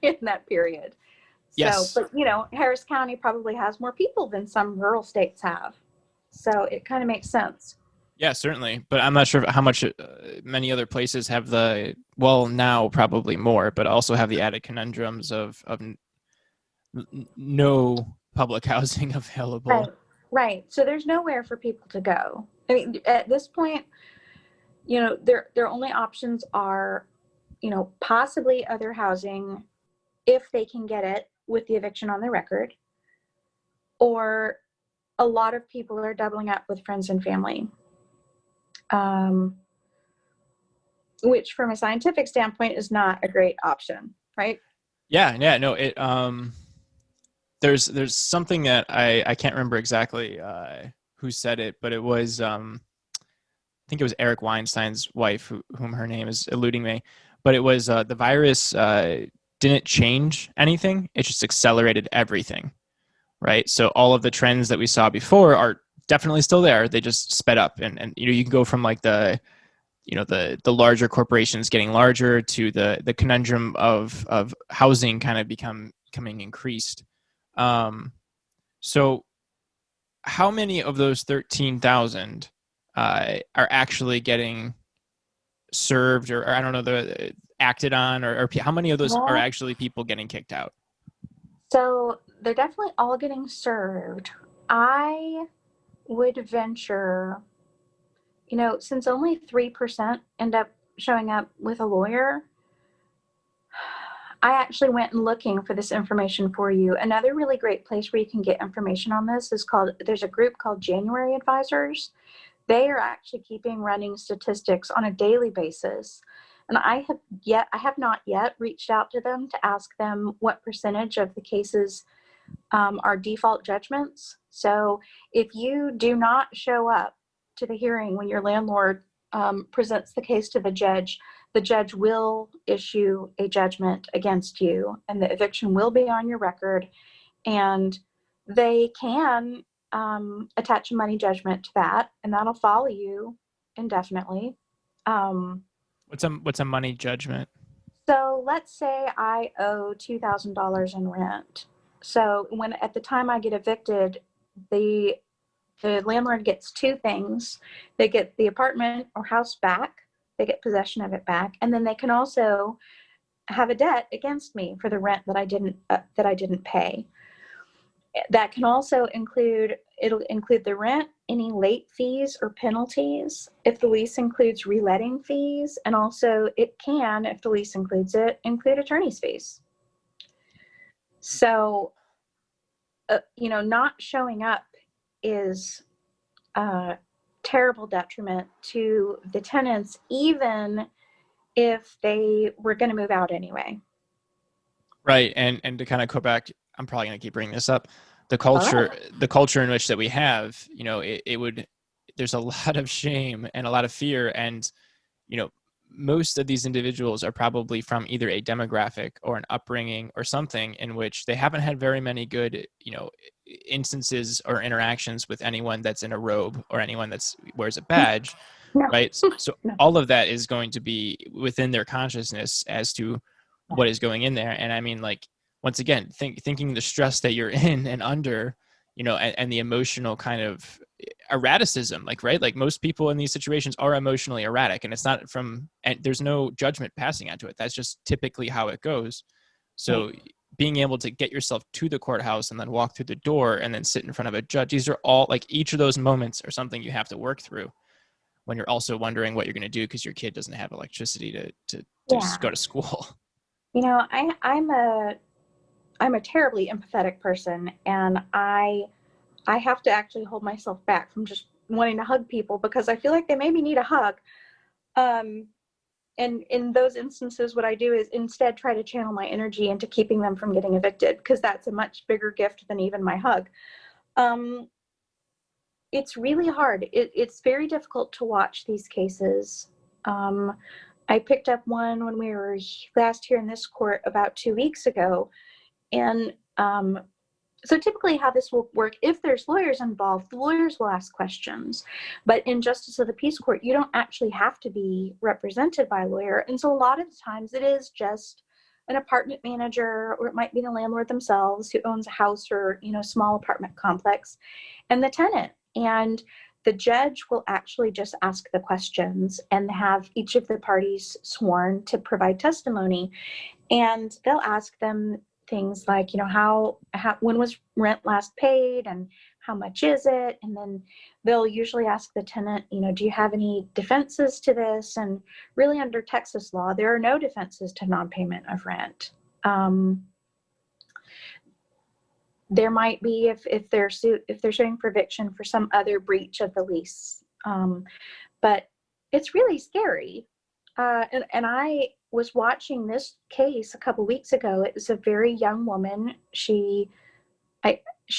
in that period. Yes. So, but Harris County probably has more people than some rural states have. So it kind of makes sense. Yeah, certainly. But I'm not sure how much many other places have now probably more, but also have the added conundrums of no public housing available. Right. So there's nowhere for people to go. I mean, at this point, their only options are, possibly other housing if they can get it with the eviction on their record, or a lot of people are doubling up with friends and family, which from a scientific standpoint is not a great option, right? Yeah, no, it there's something that I can't remember exactly who said it, but it was I think it was Eric Weinstein's wife, whom her name is eluding me, but it was the virus didn't change anything; it just accelerated everything, right? So all of the trends that we saw before are definitely still there. They just sped up, and you can go from like the larger corporations getting larger to the conundrum of housing kind of becoming increased. So how many of those 13,000 are actually getting served, or I don't know, acted on, or how many of those are actually people getting kicked out? So they're definitely all getting served. I would venture, since only 3% end up showing up with a lawyer, I actually went and looking for this information for you. Another really great place where you can get information on this is there's a group called January Advisors They are actually keeping running statistics on a daily basis. And I have not yet reached out to them to ask them what percentage of the cases are default judgments. So if you do not show up to the hearing when your landlord presents the case to the judge will issue a judgment against you, and the eviction will be on your record. And they can attach a money judgment to that, and that'll follow you indefinitely. What's a money judgment? So let's say I owe $2,000 in rent. So when at the time I get evicted, the landlord gets two things. They get the apartment or house back. They get possession of it back, and then they can also have a debt against me for the rent that I didn't pay. That can also it'll include the rent, any late fees or penalties, if the lease includes reletting fees, and also it can, if the lease includes it, include attorney's fees. So, not showing up is a terrible detriment to the tenants, even if they were going to move out anyway. Right. And to kind of go back, I'm probably going to keep bringing this up. The Right. culture in which that we have, there's a lot of shame and a lot of fear. And, most of these individuals are probably from either a demographic or an upbringing or something in which they haven't had very many good, instances or interactions with anyone that's in a robe or anyone that's wears a badge. No, Right. So no. all of that is going to be within their consciousness as to what is going in there. And I mean, like, once again, thinking the stress that you're in and under, and the emotional kind of erraticism, like, right, like most people in these situations are emotionally erratic, and it's not and there's no judgment passing onto it. That's just typically how it goes. So Right. being able to get yourself to the courthouse and then walk through the door and then sit in front of a judge, these are all, like, each of those moments are something you have to work through when you're also wondering what you're going to do because your kid doesn't have electricity to Yeah. go to school. I'm a terribly empathetic person, and I have to actually hold myself back from just wanting to hug people because I feel like they maybe need a hug. Um, and in those instances, what I do is instead try to channel my energy into keeping them from getting evicted, because that's a much bigger gift than even my hug. Um, it's really hard. It's very difficult to watch these cases. Um, I picked up one when we were last here in this court about 2 weeks ago. And so typically how this will work, if there's lawyers involved, the lawyers will ask questions. But in Justice of the Peace Court, you don't actually have to be represented by a lawyer. And so a lot of the times it is just an apartment manager, or it might be the landlord themselves who owns a house or, small apartment complex, and the tenant. And the judge will actually just ask the questions and have each of the parties sworn to provide testimony. And they'll ask them things like, how when was rent last paid, and how much is it? And then they'll usually ask the tenant, do you have any defenses to this? And really, under Texas law, there are no defenses to non-payment of rent. There might be if they're suing for eviction for some other breach of the lease, but it's really scary. And I was watching this case a couple weeks ago. It was a very young woman. She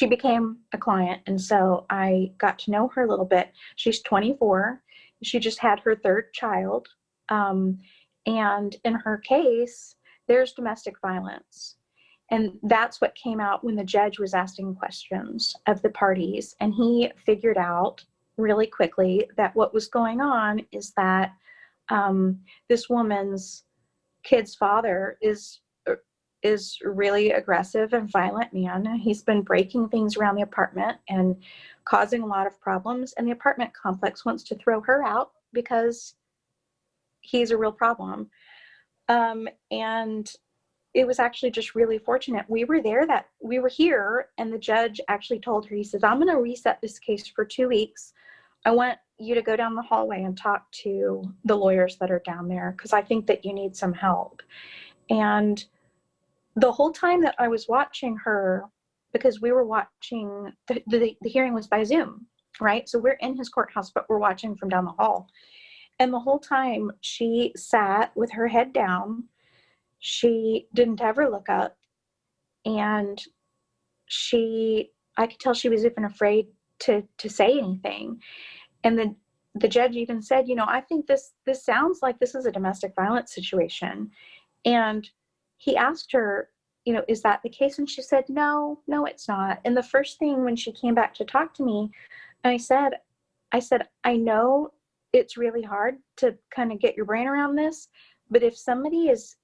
became a client, and so I got to know her a little bit. She's 24. She just had her third child, and in her case, there's domestic violence. And that's what came out when the judge was asking questions of the parties. And he figured out really quickly that what was going on is that this woman's kid's father is really aggressive and violent man. He's been breaking things around the apartment and causing a lot of problems. And the apartment complex wants to throw her out because he's a real problem. And it was actually just really fortunate. We were here, and the judge actually told her, he says, I'm going to reset this case for 2 weeks. I want you to go down the hallway and talk to the lawyers that are down there, because I think that you need some help. And the whole time that I was watching her, because we were watching, the hearing was by Zoom. right? So we're in his courthouse, but we're watching from down the hall. And the whole time she sat with her head down. She didn't ever look up. And I could tell she was even afraid to say anything. And the judge even said, I think this sounds like this is a domestic violence situation. And he asked her, is that the case? And she said, no, it's not. And the first thing when she came back to talk to me, I said, I know it's really hard to kind of get your brain around this, but if somebody is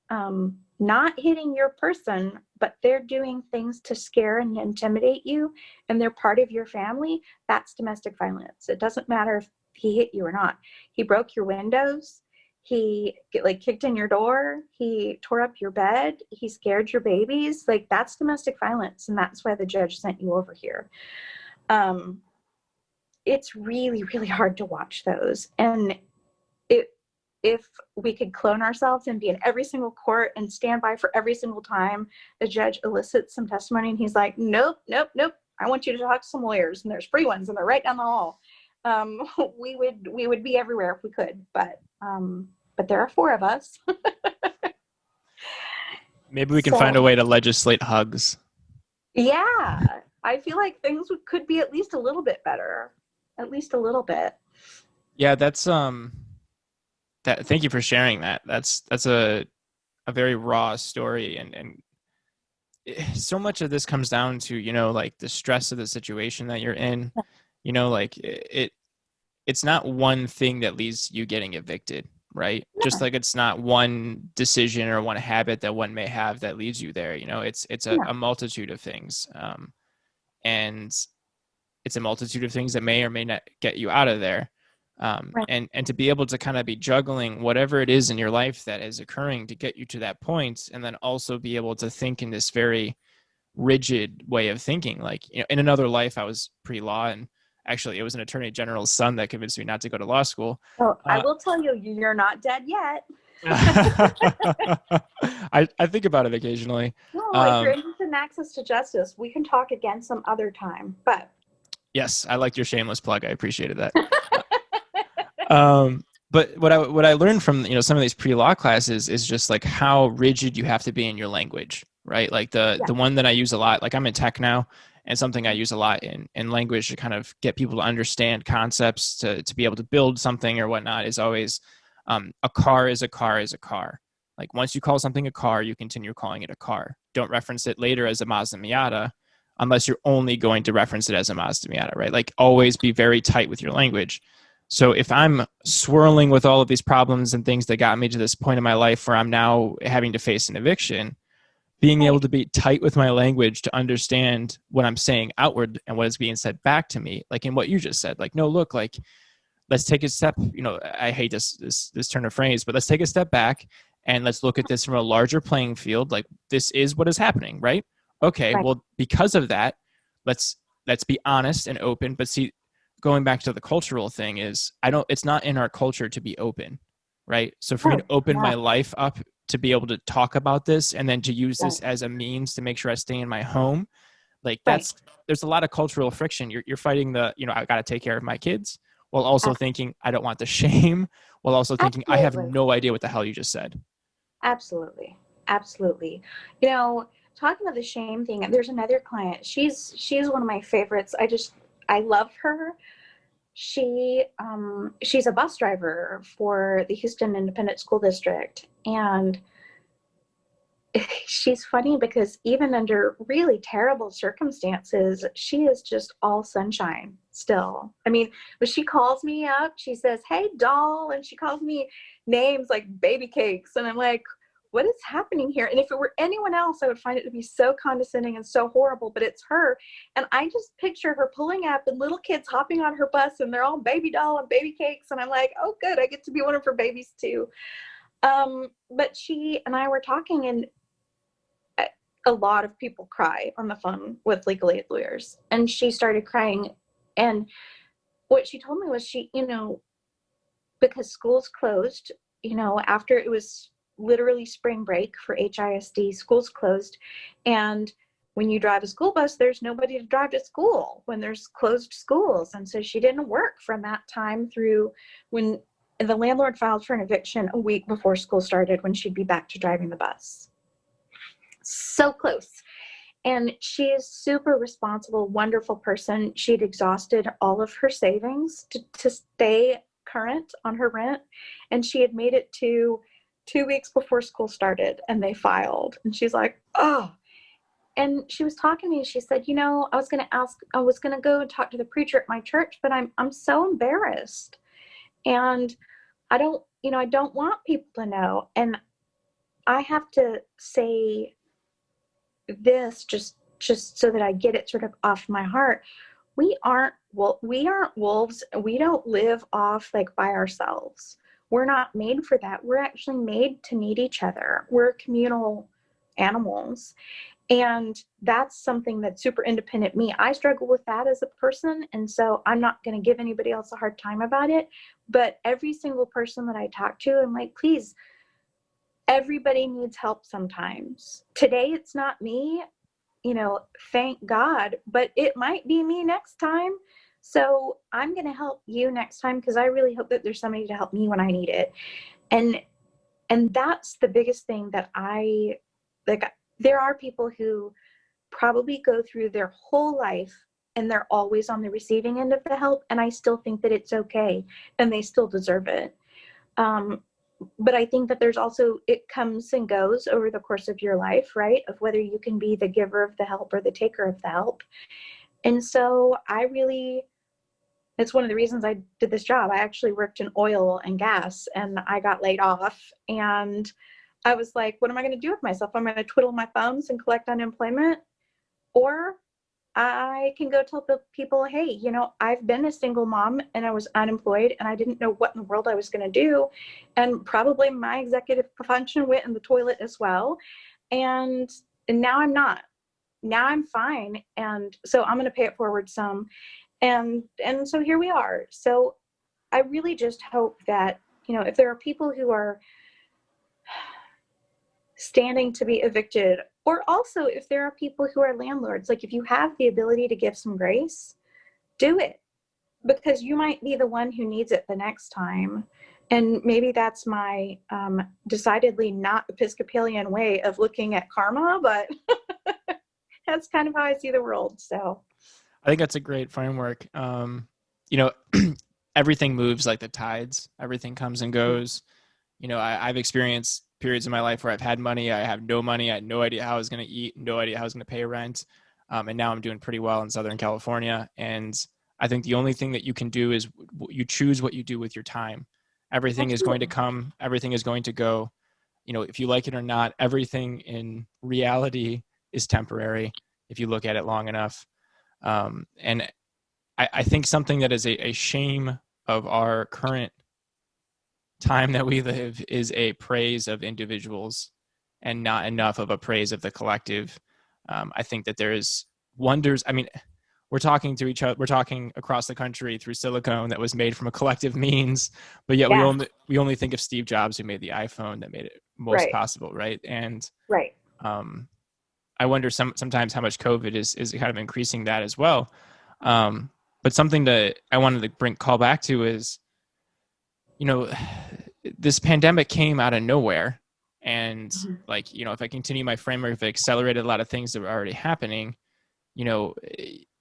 not hitting your person, but they're doing things to scare and intimidate you, and they're part of your family, that's domestic violence. It doesn't matter if he hit you or not. He broke your windows. He kicked in your door. He tore up your bed. He scared your babies. Like, that's domestic violence, and that's why the judge sent you over here. It's really, really hard to watch those. And if we could clone ourselves and be in every single court and stand by for every single time the judge elicits some testimony and he's like, nope, I want you to talk to some lawyers, and there's free ones and they're right down the hall. We would be everywhere if we could, but there are 4 of us. Maybe we can find a way to legislate hugs. Yeah, I feel like things could be at least a little bit better. At least a little bit. Yeah, that's thank you for sharing that. That's a very raw story, and so much of this comes down to, like the stress of the situation that you're in. Like it's not one thing that leads you getting evicted, right? Yeah. Just like it's not one decision or one habit that one may have that leads you there. It's a multitude of things, and it's a multitude of things that may or may not get you out of there. Right. And to be able to kind of be juggling whatever it is in your life that is occurring to get you to that point, and then also be able to think in this very rigid way of thinking. Like, in another life, I was pre-law, and actually it was an attorney general's son that convinced me not to go to law school. Oh, I will tell you, you're not dead yet. I think about it occasionally. No, if you're interested in access to justice, we can talk again some other time. But yes, I liked your shameless plug. I appreciated that. But what I learned from some of these pre-law classes is just like how rigid you have to be in your language, right? Like the one that I use a lot, like I'm in tech now, and something I use a lot in language to kind of get people to understand concepts to be able to build something or whatnot is always a car is a car is a car. Like once you call something a car, you continue calling it a car. Don't reference it later as a Mazda Miata unless you're only going to reference it as a Mazda Miata, right? Like always be very tight with your language. So if I'm swirling with all of these problems and things that got me to this point in my life where I'm now having to face an eviction, being able to be tight with my language to understand what I'm saying outward and what is being said back to me, like in what you just said, like, no, look, like, let's take a step, I hate this turn of phrase, but let's take a step back and let's look at this from a larger playing field. Like, this is what is happening, right? Okay, right. Well, because of that, let's be honest and open. But see, going back to the cultural thing is, it's not in our culture to be open, right? So for me to open my life up to be able to talk about this and then to use this as a means to make sure I stay in my home, like there's a lot of cultural friction. You're fighting I got to take care of my kids while also thinking I don't want the shame, while also thinking I have no idea what the hell you just said. Absolutely. Talking about the shame thing, there's another client. She's one of my favorites. I love her. She's a bus driver for the Houston Independent School District, and she's funny because even under really terrible circumstances, she is just all sunshine still. I mean, when she calls me up, she says, "Hey, doll," and she calls me names like baby cakes, and I'm like, what is happening here? And if it were anyone else, I would find it to be so condescending and so horrible, but it's her. And I just picture her pulling up and little kids hopping on her bus and they're all baby doll and baby cakes. And I'm like, oh, good, I get to be one of her babies too. But she and I were talking, and a lot of people cry on the phone with legal aid lawyers. And she started crying. And what she told me was because schools closed, after it was literally spring break for HISD, schools closed, and when you drive a school bus, there's nobody to drive to school when there's closed schools. And so she didn't work from that time through when the landlord filed for an eviction a week before school started, when she'd be back to driving the bus. So close. And she is super responsible, wonderful person. She'd exhausted all of her savings to stay current on her rent. And she had made it to 2 weeks before school started and they filed. And she's like, oh. And she was talking to me. She said, I was going to go and talk to the preacher at my church, but I'm so embarrassed. And I don't want people to know. And I have to say this just so that I get it sort of off my heart. We aren't wolves. We don't live off like by ourselves. We're not made for that. We're actually made to need each other. We're communal animals. And that's something that's super independent me. I struggle with that as a person. And so I'm not going to give anybody else a hard time about it. But every single person that I talk to, I'm like, please, everybody needs help sometimes. Today, it's not me, thank God, but it might be me next time. So I'm going to help you next time, because I really hope that there's somebody to help me when I need it. And that's the biggest thing that I like. There are people who probably go through their whole life and they're always on the receiving end of the help. And I still think that it's okay and they still deserve it. But I think that there's also, it comes and goes over the course of your life, right? Of whether you can be the giver of the help or the taker of the help. And so it's one of the reasons I did this job. I actually worked in oil and gas and I got laid off. And I was like, what am I going to do with myself? I'm going to twiddle my thumbs and collect unemployment, or I can go tell the people, hey, I've been a single mom and I was unemployed and I didn't know what in the world I was going to do. And probably my executive function went in the toilet as well. And now I'm not. Now I'm fine. And so I'm going to pay it forward some. And so here we are. So I really just hope that, if there are people who are standing to be evicted, or also if there are people who are landlords, like if you have the ability to give some grace, do it, because you might be the one who needs it the next time. And maybe that's my decidedly not Episcopalian way of looking at karma, but that's kind of how I see the world. So I think that's a great framework. Everything moves like the tides. Everything comes and goes. I've experienced periods in my life where I've had money, I have no money, I had no idea how I was going to eat, no idea how I was going to pay rent. And now I'm doing pretty well in Southern California. And I think the only thing that you can do is you choose what you do with your time. Everything is going to come, everything is going to go. If you like it or not, everything in reality is temporary if you look at it long enough. And I think something that is a shame of our current time that we live is a praise of individuals and not enough of a praise of the collective. I think that there is wonders. I mean, we're talking to each other, we're talking across the country through silicone that was made from a collective means, but yet we only think of Steve Jobs, who made the iPhone that made it most possible, right? And I wonder sometimes how much COVID is kind of increasing that as well. But something that I wanted to call back to is, this pandemic came out of nowhere. And if I continue my framework, if it accelerated a lot of things that were already happening,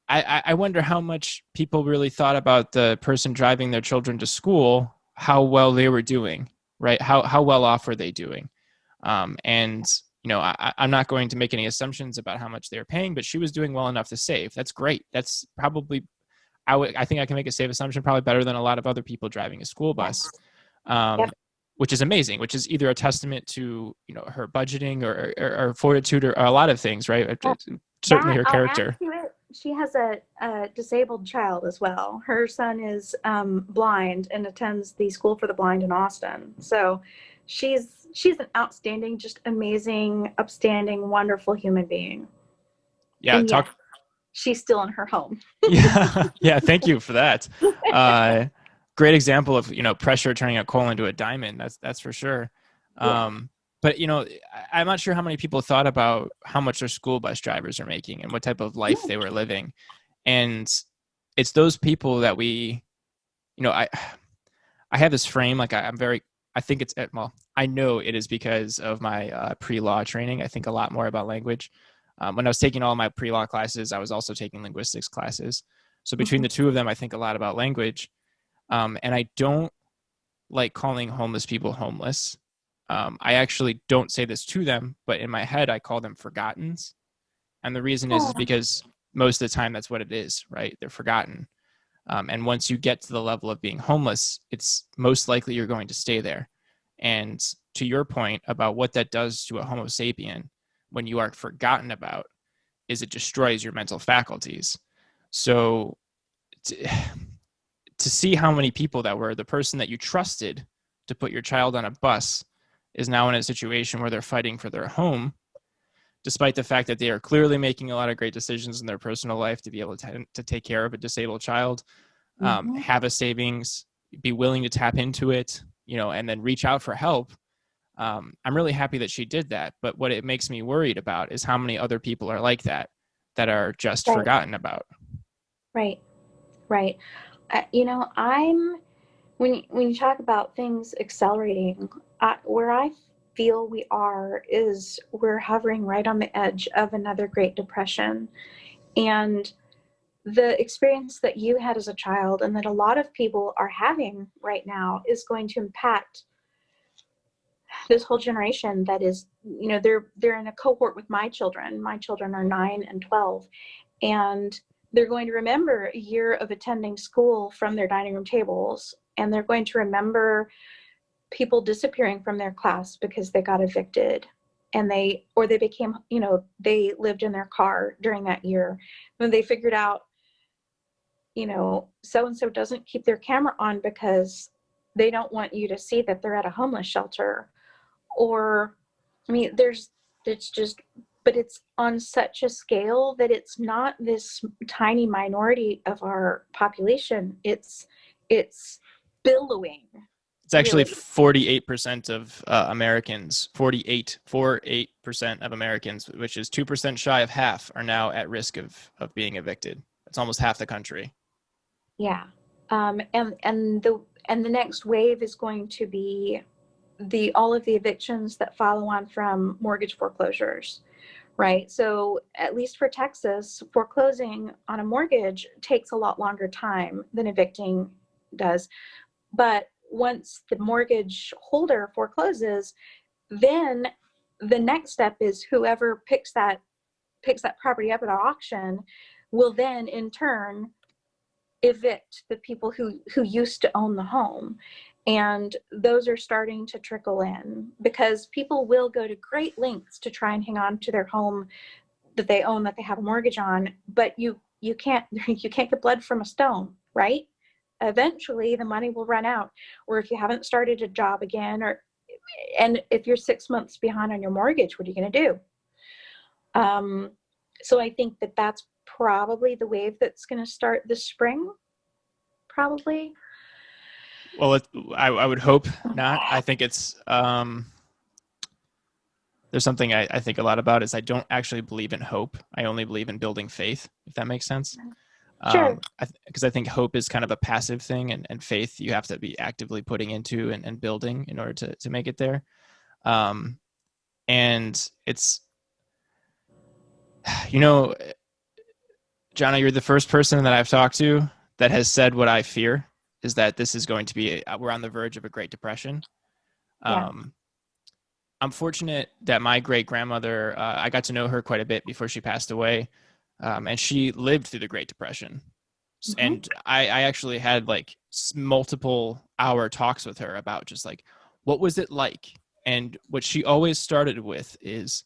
I wonder how much people really thought about the person driving their children to school, how well they were doing, right? How well off were they doing? I'm not going to make any assumptions about how much they were paying, but she was doing well enough to save. That's great. That's probably, I think I can make a safe assumption, probably better than a lot of other people driving a school bus, which is amazing, which is either a testament to, her budgeting or fortitude or a lot of things, right? Certainly her character. She has a disabled child as well. Her son is blind and attends the School for the Blind in Austin. So she's an outstanding, just amazing, upstanding, wonderful human being. Yeah. And she's still in her home. Yeah. Thank you for that. Great example of, pressure turning a coal into a diamond. That's for sure. But I'm not sure how many people thought about how much their school bus drivers are making and what type of life Mm, they were living. And it's those people that we, I have this frame, like I'm very, I think it's, well, I know it is because of my pre-law training. I think a lot more about language. When I was taking all my pre-law classes, I was also taking linguistics classes. So between mhm. the two of them, I think a lot about language. And I don't like calling homeless people homeless. I actually don't say this to them, but in my head, I call them forgottens. And the reason is Oh, because most of the time that's what it is, right? They're forgotten. And once you get to the level of being homeless, it's most likely you're going to stay there. And to your point about what that does to a Homo sapien when you are forgotten about, is it destroys your mental faculties. So to, to see how many people that were the person that you trusted to put your child on a bus is now in a situation where they're fighting for their home, despite the fact that they are clearly making a lot of great decisions in their personal life to be able to take care of a disabled child, mhm. have a savings, be willing to tap into it, and then reach out for help. I'm really happy that she did that. But what it makes me worried about is how many other people are like that are just Right, forgotten about. right, right. I'm when you talk about things accelerating, where I feel we are is we're hovering right on the edge of another Great Depression. And the experience that you had as a child and that a lot of people are having right now is going to impact this whole generation that is, they're in a cohort with my children. My children are 9 and 12, and they're going to remember a year of attending school from their dining room tables, and they're going to remember people disappearing from their class because they got evicted, and they became, they lived in their car during that year when they figured out, so and so doesn't keep their camera on because they don't want you to see that they're at a homeless shelter. Or, I mean, it's just, but it's on such a scale that it's not this tiny minority of our population. It's billowing, It's actually really. 48% of Americans, 48% of Americans, which is 2% shy of half, are now at risk of being evicted. It's almost half the country. Yeah. And the next wave is going to be the all of the evictions that follow on from mortgage foreclosures, right? So at least for Texas, foreclosing on a mortgage takes a lot longer time than evicting does. But once the mortgage holder forecloses, then the next step is whoever picks that property up at auction will then in turn evict the people who used to own the home. And those are starting to trickle in because people will go to great lengths to try and hang on to their home that they own, that they have a mortgage on, but you can't you can't get blood from a stone, right? Eventually the money will run out. Or if you haven't started a job again, and if you're 6 months behind on your mortgage, what are you going to do? So I think that's probably the wave that's going to start this spring, probably. Well, I would hope not. I think there's something I think a lot about is I don't actually believe in hope. I only believe in building faith, if that makes sense. Sure. Because I think hope is kind of a passive thing, and faith you have to be actively putting into and building in order to make it there. Um, and it's, you know, Jonna, you're the first person that I've talked to that has said what I fear is that this is going to be, we're on the verge of a Great Depression. Yeah. Um, I'm fortunate that my great grandmother, I got to know her quite a bit before she passed away, and she lived through the Great Depression. Hmm. And I actually had like multiple hour talks with her about just like what was it like. And what she always started with is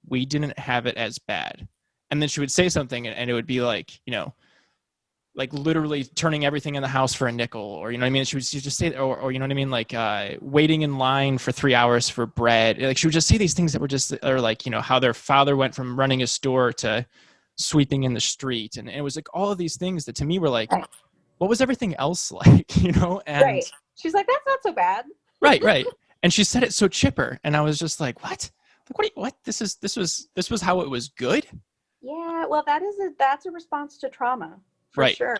we didn't have it as bad. And then she would say something, and it would be like, like literally turning everything in the house for a nickel, or you know what I mean. She'd just say, or you know what I mean, like waiting in line for 3 hours for bread. Like she would just say these things that were just, or like how their father went from running a store to sweeping in the street, and it was like all of these things that to me were like, Right. what was everything else like, Right. And She's like, that's not so bad. right, right. And she said it so chipper, and I was just like, what? Like, what? This was how it was good? Yeah, well, that's a response to trauma for Right. sure.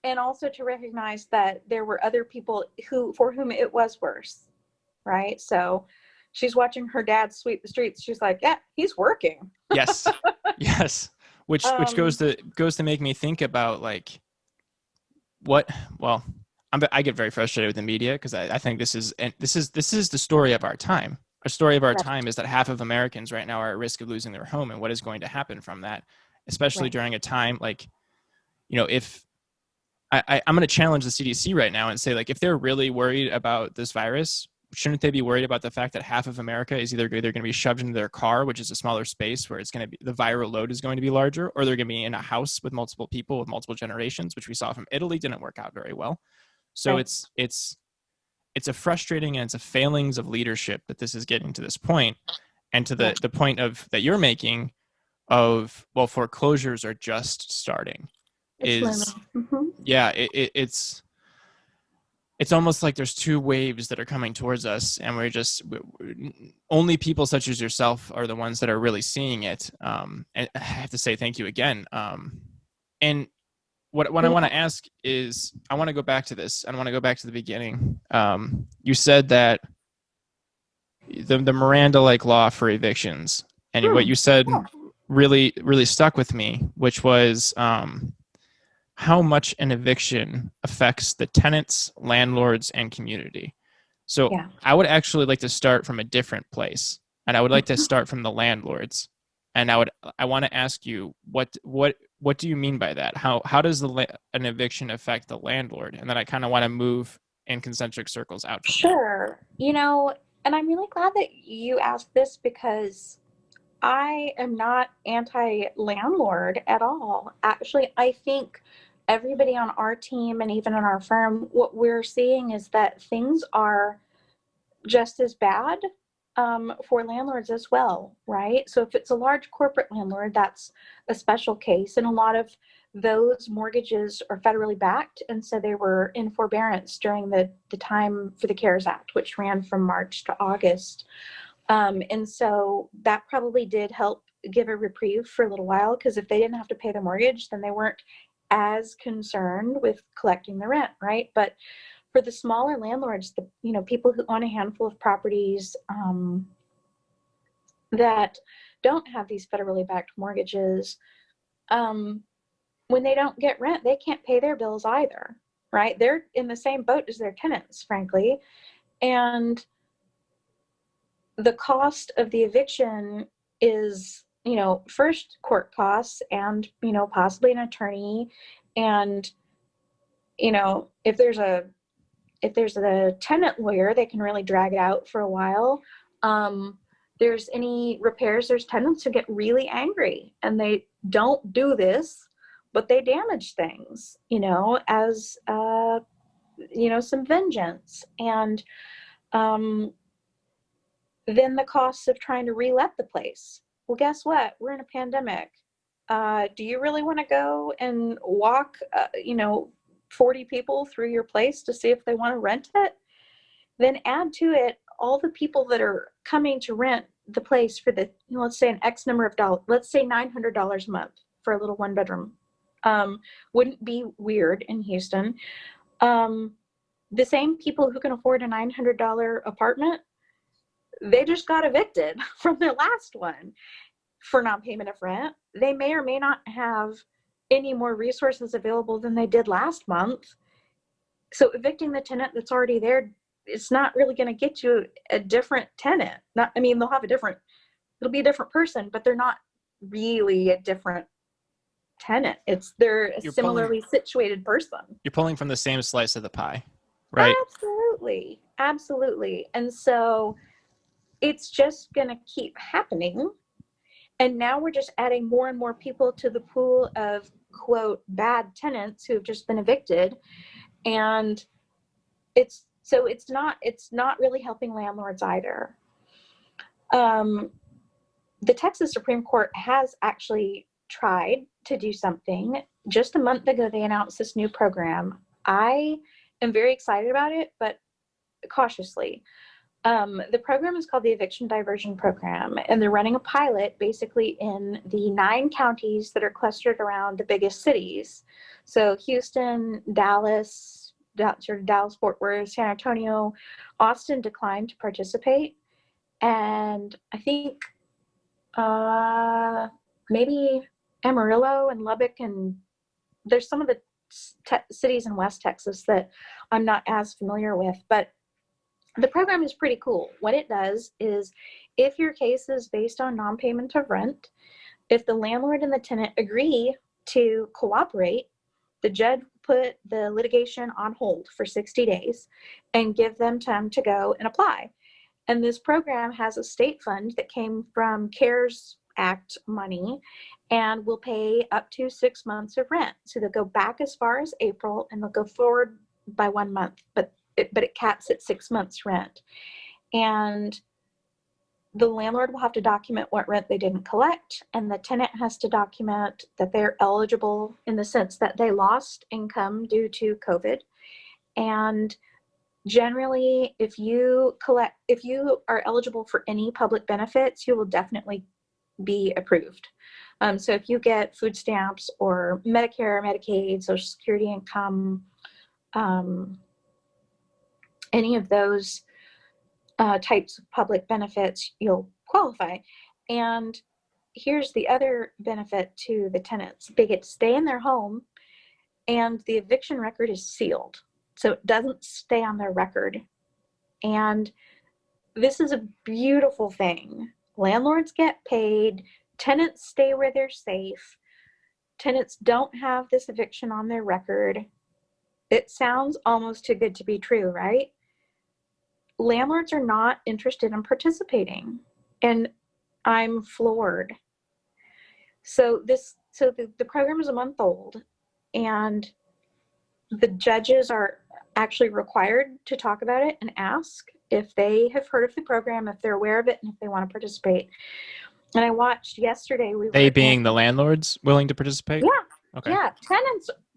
And also to recognize that there were other people for whom it was worse, right? So she's watching her dad sweep the streets. She's like, yeah, he's working. Yes. Yes. Which Um, goes to make me think about like what well I get very frustrated with the media because I think this is the story of our time. A story of our right, time is that half of Americans right now are at risk of losing their home, and what is going to happen from that, especially right. during a time like, if I'm going to challenge the CDC right now and say, like, if they're really worried about this virus, shouldn't they be worried about the fact that half of America is either going to be shoved into their car, which is a smaller space where it's going to be the viral load is going to be larger, or they're going to be in a house with multiple people with multiple generations, which we saw from Italy didn't work out very well. So Right. it's a frustrating and it's a failings of leadership that this is getting to this point, and to Yeah. the point of that you're making of, well, foreclosures are just starting, It's is, looming. Hmm. yeah, it's almost like there's two waves that are coming towards us, and only people such as yourself are the ones that are really seeing it. And I have to say thank you again. And what I want Yeah. to ask is, I want to go back to this. I want to go back to the beginning. You said that the Miranda like law for evictions, and what Hmm. you said Yeah. really stuck with me, which was, how much an eviction affects the tenants, landlords, and community. So Yeah. I would actually like to start from a different place, and I would like to start from the landlords. And I want to ask you, what do you mean by that? How does an eviction affect the landlord? And then I kind of want to move in concentric circles out from there. Sure. And I'm really glad that you asked this because I am not anti landlord at all. Actually, I think everybody on our team and even in our firm, what we're seeing is that things are just as bad for landlords as well, right? So if it's a large corporate landlord, that's a special case. And a lot of those mortgages are federally backed. And so they were in forbearance during the time for the CARES Act, which ran from March to August. And so that probably did help give a reprieve for a little while, because if they didn't have to pay the mortgage, then they weren't as concerned with collecting the rent, right? But for the smaller landlords, the people who own a handful of properties that don't have these federally backed mortgages, um, when they don't get rent, they can't pay their bills either, right? They're in the same boat as their tenants, frankly. And the cost of the eviction is, first court costs and, possibly an attorney. And, if there's a tenant lawyer, they can really drag it out for a while. There's any repairs, there's tenants who get really angry and they don't do this, but they damage things, as, some vengeance. And then the costs of trying to re-let the place. Well, guess what? We're in a pandemic. Do you really want to go and walk, 40 people through your place to see if they want to rent it? Then add to it all the people that are coming to rent the place for let's say an X number of dollars, let's say $900 a month for a little one bedroom. Wouldn't be weird in Houston. The same people who can afford a $900 apartment, they just got evicted from their last one for non-payment of rent. They may or may not have any more resources available than they did last month. So evicting the tenant that's already there, it's not really going to get you a different tenant. It'll be a different person, but they're not really a different tenant. They're a You're pulling similarly situated person. you're pulling from the same slice of the pie, right? Absolutely. Absolutely. And so it's just going to keep happening. And now we're just adding more and more people to the pool of, quote, bad tenants who have just been evicted. And it's not really helping landlords either. The Texas Supreme Court has actually tried to do something. Just a month ago, they announced this new program. I am very excited about it, but cautiously. The program is called the Eviction Diversion Program, and they're running a pilot basically in the 9 counties that are clustered around the biggest cities. So Houston, Dallas, sort of Dallas, Fort Worth, San Antonio. Austin declined to participate. And I think maybe Amarillo and Lubbock, and there's some of the cities in West Texas that I'm not as familiar with, but the program is pretty cool. What it does is, if your case is based on non-payment of rent, if the landlord and the tenant agree to cooperate, the judge put the litigation on hold for 60 days and give them time to go and apply. And this program has a state fund that came from CARES Act money and will pay up to 6 months of rent. So they'll go back as far as April and they'll go forward by 1 month, but it caps at 6 months rent. And the landlord will have to document what rent they didn't collect, and the tenant has to document that they're eligible in the sense that they lost income due to COVID. And generally, if you are eligible for any public benefits, you will definitely be approved. So if you get food stamps or Medicare, Medicaid, Social Security income, any of those types of public benefits, you'll qualify. And here's the other benefit to the tenants. They get to stay in their home, and the eviction record is sealed, so it doesn't stay on their record. And this is a beautiful thing. Landlords get paid, tenants stay where they're safe, tenants don't have this eviction on their record. It sounds almost too good to be true, right? Landlords are not interested in participating, and I'm floored. So the program is a month old, and the judges are actually required to talk about it and ask if they have heard of the program, if they're aware of it, and if they want to participate. And I watched yesterday. They being the landlords willing to participate? Yeah. Okay. Yeah.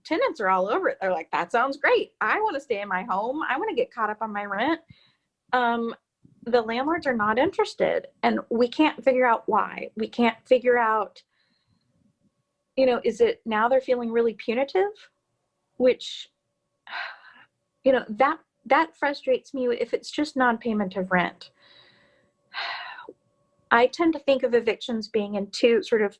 Tenants are all over it. They're like, that sounds great. I want to stay in my home. I want to get caught up on my rent. The landlords are not interested, and we can't figure out why. We can't figure out, is it now they're feeling really punitive, which, that frustrates me if it's just non-payment of rent. I tend to think of evictions being in two sort of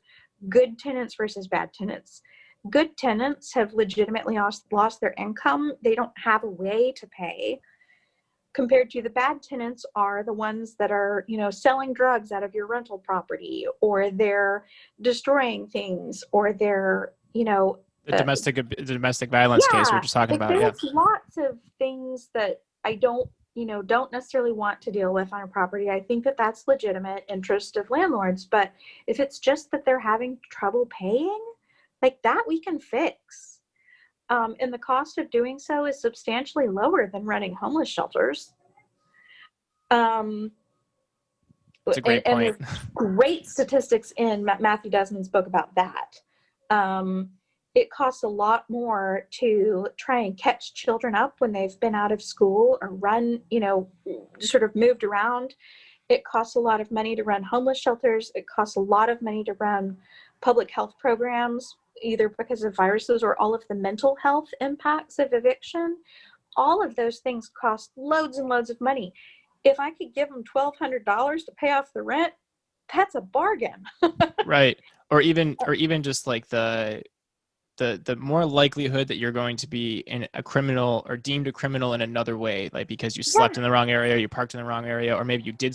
good tenants versus bad tenants. Good tenants have legitimately lost their income. They don't have a way to pay. Compared to the bad tenants are the ones that are, selling drugs out of your rental property, or they're destroying things, or they're, the domestic violence case we were just talking about. There's Yeah. lots of things that I don't necessarily want to deal with on a property. I think that that's legitimate interest of landlords, but if it's just that they're having trouble paying, like that we can fix. And the cost of doing so is substantially lower than running homeless shelters. That's a great point. And there's great statistics in Matthew Desmond's book about that. It costs a lot more to try and catch children up when they've been out of school or run, sort of moved around. It costs a lot of money to run homeless shelters. It costs a lot of money to run public health programs, either because of viruses or all of the mental health impacts of eviction. All of those things cost loads and loads of money. If I could give them $1,200 to pay off the rent, that's a bargain. Right. Or even just like the more likelihood that you're going to be in a criminal or deemed a criminal in another way, like because you slept in the wrong area, you parked in the wrong area, or maybe you did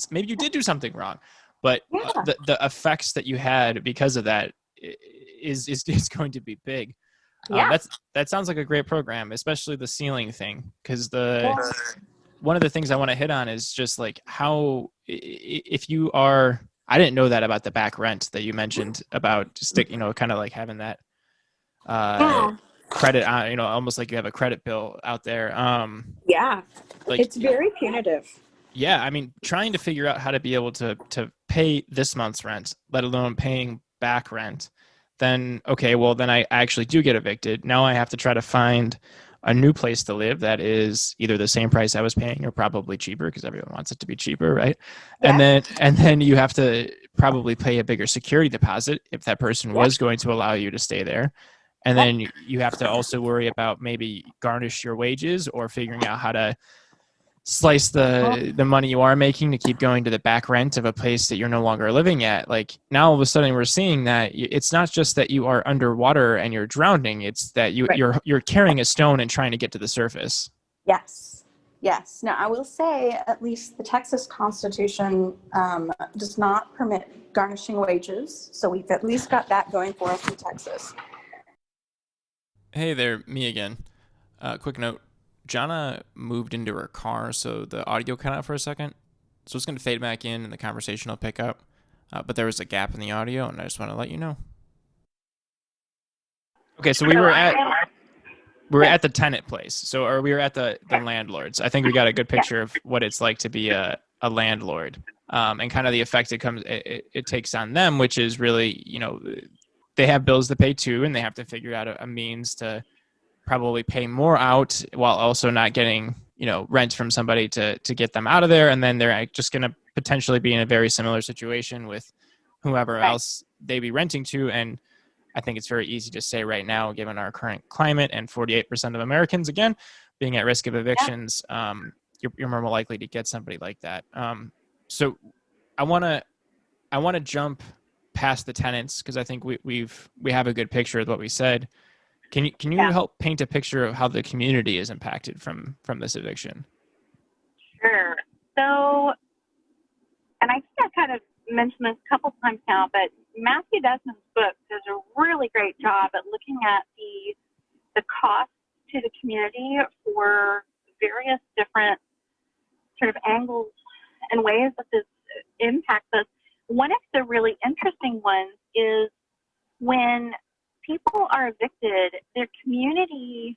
do something wrong, but the effects that you had because of that is going to be big. That sounds like a great program, especially the ceiling thing, because one of the things I want to hit on is just like how, if you are, I didn't know that about the back rent that you mentioned about kind of like having that credit on, almost like you have a credit bill out there. Like, it's very punitive. Yeah. I mean, trying to figure out how to be able to pay this month's rent, let alone paying back rent, then, okay, well then I actually do get evicted. Now I have to try to find a new place to live that is either the same price I was paying or probably cheaper, because everyone wants it to be cheaper, right? And Yes. then you have to probably pay a bigger security deposit if that person Yep. was going to allow you to stay there. And Yep. then you have to also worry about maybe garnish your wages or figuring out how to slice Well, the money you are making to keep going to the back rent of a place that you're no longer living at. Like now all of a sudden we're seeing that it's not just that you are underwater and you're drowning, it's that right. you're carrying a stone and trying to get to the surface. Yes. Yes. Now, I will say, at least the Texas Constitution does not permit garnishing wages. So we've at least got that going for us in Texas. Hey there, me again. Quick note. Jonna moved into her car, so the audio cut out for a second. So it's going to fade back in and the conversation will pick up. But there was a gap in the audio, and I just want to let you know. Okay, so we were at the tenant place. So or we were at the landlords. I think we got a good picture of what it's like to be a landlord, and kind of the effect it takes on them, which is really, they have bills to pay too, and they have to figure out a means to probably pay more out while also not getting, rent from somebody to get them out of there. And then they're just going to potentially be in a very similar situation with whoever Right. else they be renting to. And I think it's very easy to say right now, given our current climate and 48% of Americans, again, being at risk of Yeah. evictions, you're more likely to get somebody like that. So I want to jump past the tenants, because I think we have a good picture of what we said. Can you Yeah. help paint a picture of how the community is impacted from this eviction? Sure. So, and I think I kind of mentioned this a couple times now, but Matthew Desmond's book does a really great job at looking at the cost to the community for various different sort of angles and ways that this impacts us. One of the really interesting ones is when people are evicted, their community,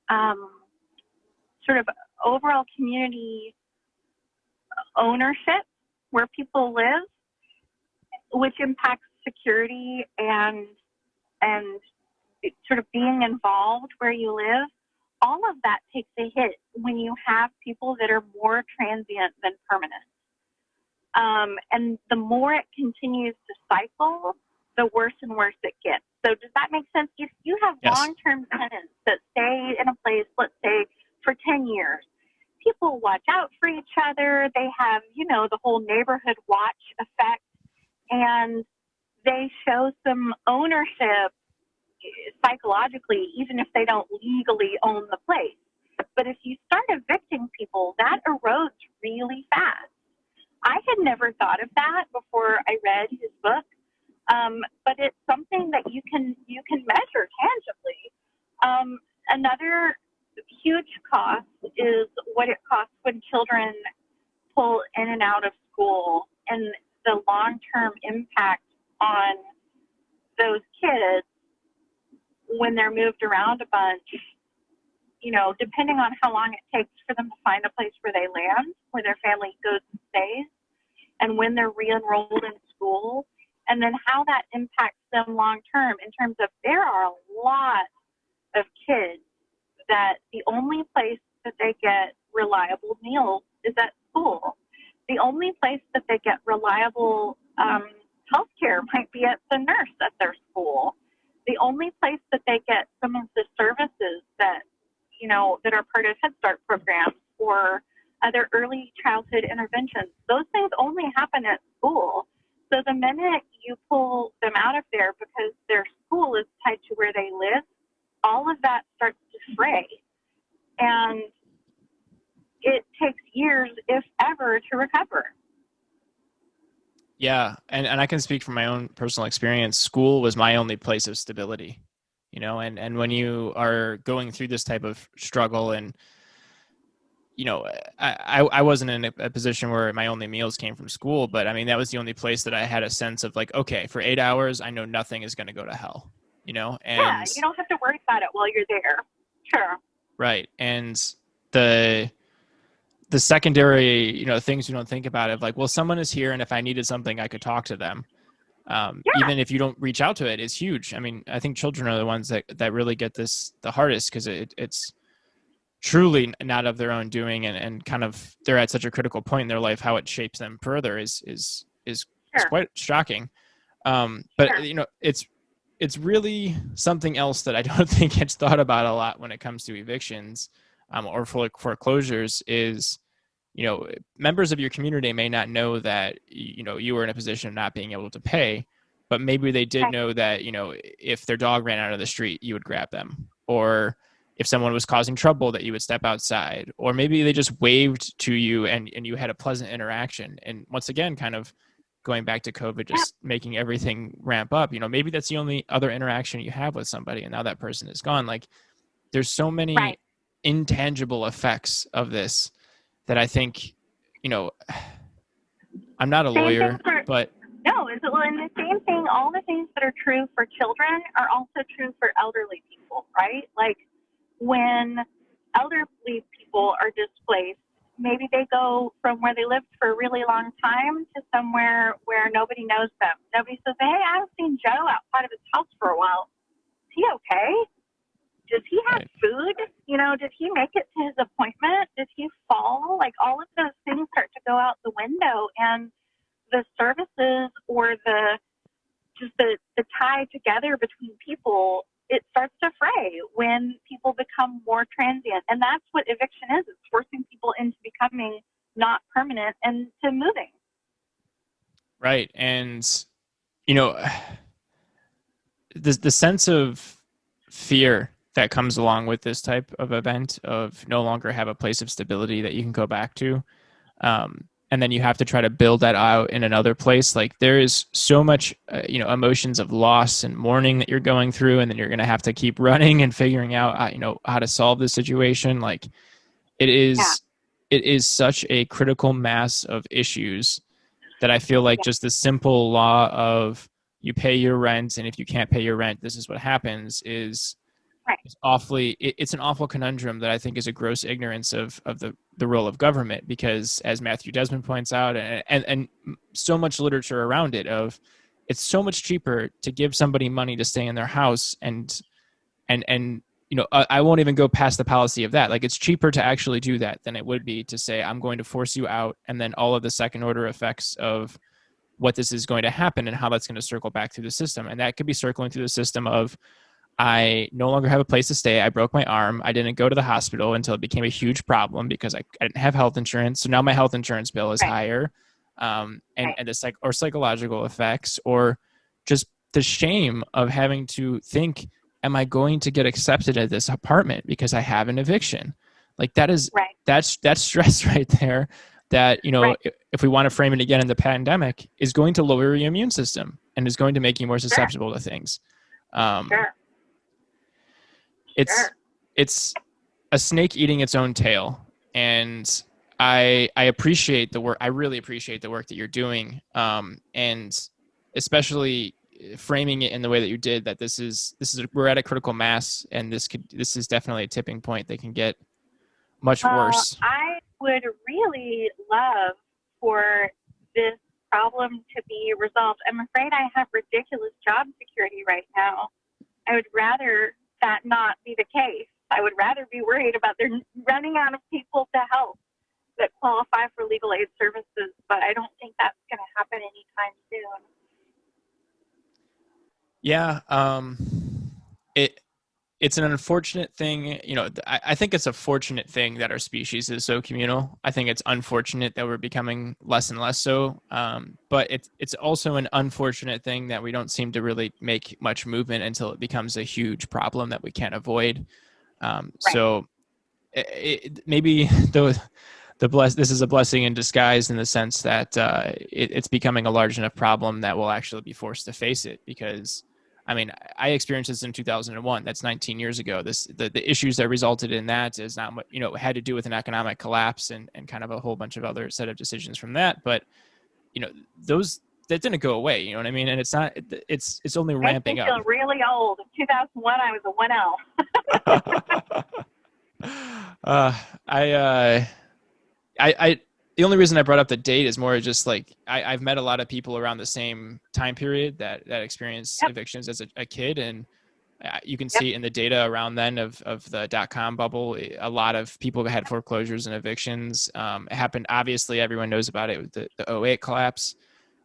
sort of overall community ownership where people live, which impacts security and sort of being involved where you live. All of that takes a hit when you have people that are more transient than permanent. And the more it continues to cycle, the worse and worse it gets. So does that make sense? If you have Yes. long-term tenants that stay in a place, let's say for 10 years, people watch out for each other. They have, the whole neighborhood watch effect, and they show some ownership psychologically, even if they don't legally own the place. But if you start evicting people, that erodes really fast. I had never thought of that before I read his book, but it's something that you can measure tangibly. Another huge cost is what it costs when children pull in and out of school, and the long-term impact on those kids when they're moved around a bunch, depending on how long it takes for them to find a place where they land, where their family goes and stays, and when they're re-enrolled in school, and then how that impacts them long-term in terms of there are a lot of kids that the only place that they get reliable meals is at school. The only place that they get reliable health care might be at the nurse at their school. The only place that they get some of the services that, that are part of Head Start programs or other early childhood interventions, those things only happen at school. So the minute you pull them out of there because their school is tied to where they live, all of that starts to fray. And it takes years, if ever, to recover. Yeah, and I can speak from my own personal experience. School was my only place of stability, and when you are going through this type of struggle, and I wasn't in a position where my only meals came from school, but I mean that was the only place that I had a sense of like, okay, for 8 hours, I know nothing is going to go to hell, Yeah, and you don't have to worry about it while you're there. Sure. right, and the secondary, things you don't think about of like, well, someone is here, and if I needed something, I could talk to them. Yeah. Even if you don't reach out to it, is huge. I mean, I think children are the ones that really get this the hardest, because it's truly not of their own doing, and kind of they're at such a critical point in their life, how it shapes them further is Sure, quite shocking. But sure. it's really something else that I don't think gets thought about a lot when it comes to evictions, or foreclosures. Is, members of your community may not know that you were in a position of not being able to pay, but maybe they did Right, know that if their dog ran out of the street, you would grab them, or if someone was causing trouble, that you would step outside, or maybe they just waved to you and you had a pleasant interaction. And once again, kind of going back to COVID, yeah, just making everything ramp up. Maybe that's the only other interaction you have with somebody, and now that person is gone. Like, there's so right. many intangible effects of this that I think, you know, I'm not a Same thing lawyer, for but no, is it well, and the same thing, all the things that are true for children are also true for elderly people, right? Like when elderly people are displaced, maybe they go from where they lived for a really long time to somewhere where nobody knows them. Nobody says, hey, I haven't seen Joe outside of his house for a while. Is he okay? Does he have right, food? Did he make it to his appointment? Did he fall? Like all of those things start to go out the window, and the services or the tie together between people, it starts to fray when people become more transient. And that's what eviction is. It's forcing people into becoming not permanent and to moving. right. And, you know, the sense of fear that comes along with this type of event, of no longer have a place of stability that you can go back to, and then you have to try to build that out in another place. Like, there is so much emotions of loss and mourning that you're going through, and then you're going to have to keep running and figuring out how to solve this situation. Like, it Yeah. is it is such a critical mass of issues that I feel like Yeah. just the simple law of you pay your rent, and if you can't pay your rent, this is what happens, Right. is awfully, it's an awful conundrum that I think is a gross ignorance of the role of government. Because as Matthew Desmond points out, and so much literature around it, of it's so much cheaper to give somebody money to stay in their house, and I won't even go past the policy of that. Like, it's cheaper to actually do that than it would be to say, I'm going to force you out, and then all of the second order effects of what this is going to happen and how that's going to circle back through the system. And that could be circling through the system of, I no longer have a place to stay. I broke my arm. I didn't go to the hospital until it became a huge problem because I didn't have health insurance. So now my health insurance bill is Right. higher. And Right. the psychological effects, or just the shame of having to think, am I going to get accepted at this apartment because I have an eviction? Like, Right. that's stress right there. That, Right. if we want to frame it again in the pandemic, is going to lower your immune system and is going to make you more Sure. susceptible to things. Um, Sure. it's Sure. it's a snake eating its own tail, and I appreciate the work. I really appreciate the work that you're doing, and especially framing it in the way that you did. That we're at a critical mass, and this is definitely a tipping point that can get much worse. I would really love for this problem to be resolved. I'm afraid I have ridiculous job security right now. I would rather that not be the case. I would rather be worried about they're running out of people to help that qualify for legal aid services, but I don't think that's going to happen anytime soon. Yeah, it it's an unfortunate thing. I think it's a fortunate thing that our species is so communal. I think it's unfortunate that we're becoming less and less so. But it's also an unfortunate thing that we don't seem to really make much movement until it becomes a huge problem that we can't avoid. Right. So maybe this is a blessing in disguise, in the sense that it's becoming a large enough problem that we'll actually be forced to face it. Because, I mean, I experienced this in 2001. That's 19 years ago. The issues that resulted in that is not what, had to do with an economic collapse and kind of a whole bunch of other set of decisions from that. But, those, that didn't go away. You know what I mean? And it's only Makes me ramping up. feel really old. In 2001, I was a 1L. uh, I the only reason I brought up the date is more just like I've met a lot of people around the same time period that experienced Yep. evictions as a kid, and You can Yep. see in the data around then of the dot-com bubble, a lot of people had foreclosures and evictions. It happened, obviously, everyone knows about it with the '08 collapse.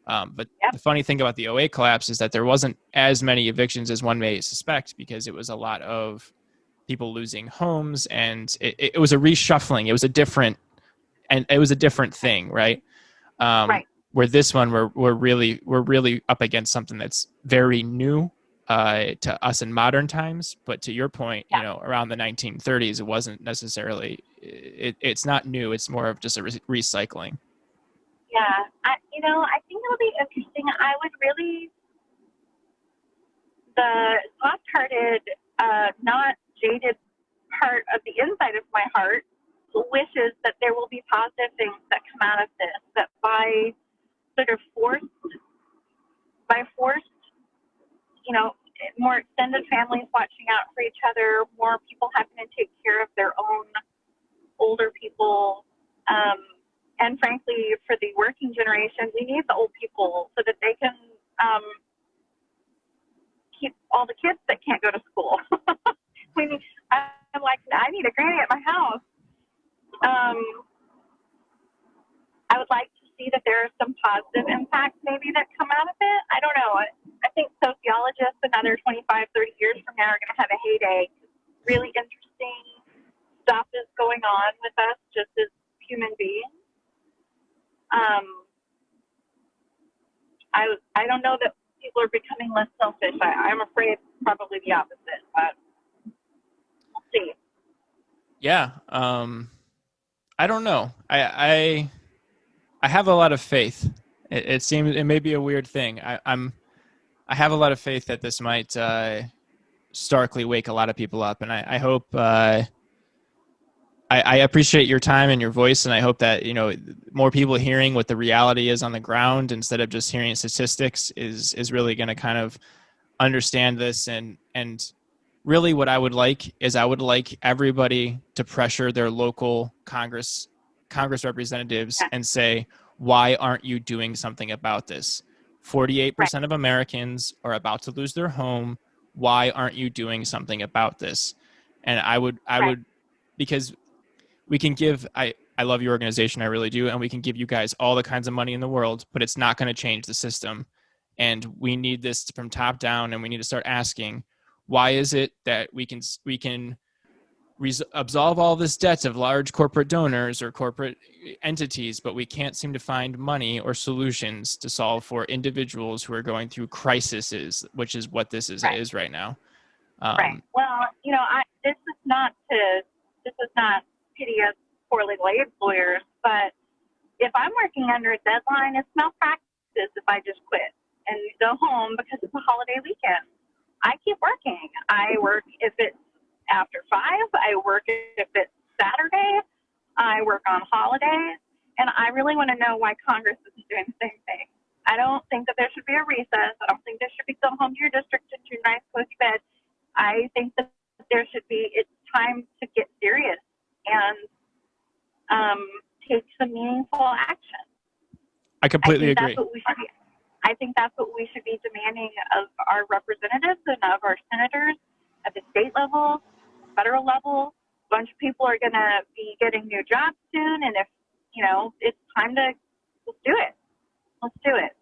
But Yep. the funny thing about the '08 collapse is that there wasn't as many evictions as one may suspect, because it was a lot of people losing homes, and it was a reshuffling. It was a different thing, right? Right. Where this one, we're really up against something that's very new to us in modern times. But to your point, Yeah. around the 1930s, it wasn't necessarily. It's not new. It's more of just a recycling. Yeah. I think it'll be interesting. I would really, the soft-hearted, not jaded part of the inside of my heart wishes that there will be positive things that come out of this, that sort of forced, more extended families watching out for each other, more people having to take care of their own older people, and frankly, for the working generation, we need the old people so that they can keep all the kids that can't go to school. I need a granny at my house. I would like to see that there are some positive impacts maybe that come out of it. I don't know. I think sociologists another 25, 30 years from now are going to have a heyday. Really interesting stuff is going on with us just as human beings. I don't know that people are becoming less selfish. I'm afraid probably the opposite, but we'll see. Yeah. I don't know. I have a lot of faith. It seems it may be a weird thing. I have a lot of faith that this might starkly wake a lot of people up, and I hope. I appreciate your time and your voice, and I hope that more people hearing what the reality is on the ground instead of just hearing statistics is really going to kind of understand this. And really, what I would like is everybody to pressure their local Congress representatives Yeah. and say, why aren't you doing something about this? 48% of Americans are about to lose their home. Why aren't you doing something about this? And I would, because we can give, I love your organization, I really do, and we can give you guys all the kinds of money in the world, but it's not going to change the system. And we need this from top down, and we need to start asking, why is it that we can absolve all this debt of large corporate donors or corporate entities, but we can't seem to find money or solutions to solve for individuals who are going through crises, which is what this is right now. Right. Well, this is not pity us poor legal aid lawyers, but if I'm working under a deadline, it's malpractice if I just quit and go home because it's a holiday weekend. I keep working. I work if it's after 5. I work if it's Saturday. I work on holidays. And I really want to know why Congress isn't doing the same thing. I don't think that there should be a recess. I don't think there should be go home to your district into your nice cozy bed. I think that there should be, it's time to get serious and take some meaningful action. I completely agree. I think that's what we should be demanding of our representatives and of our senators at the state level, federal level. A bunch of people are going to be getting new jobs soon, and if it's time to, let's do it. Let's do it.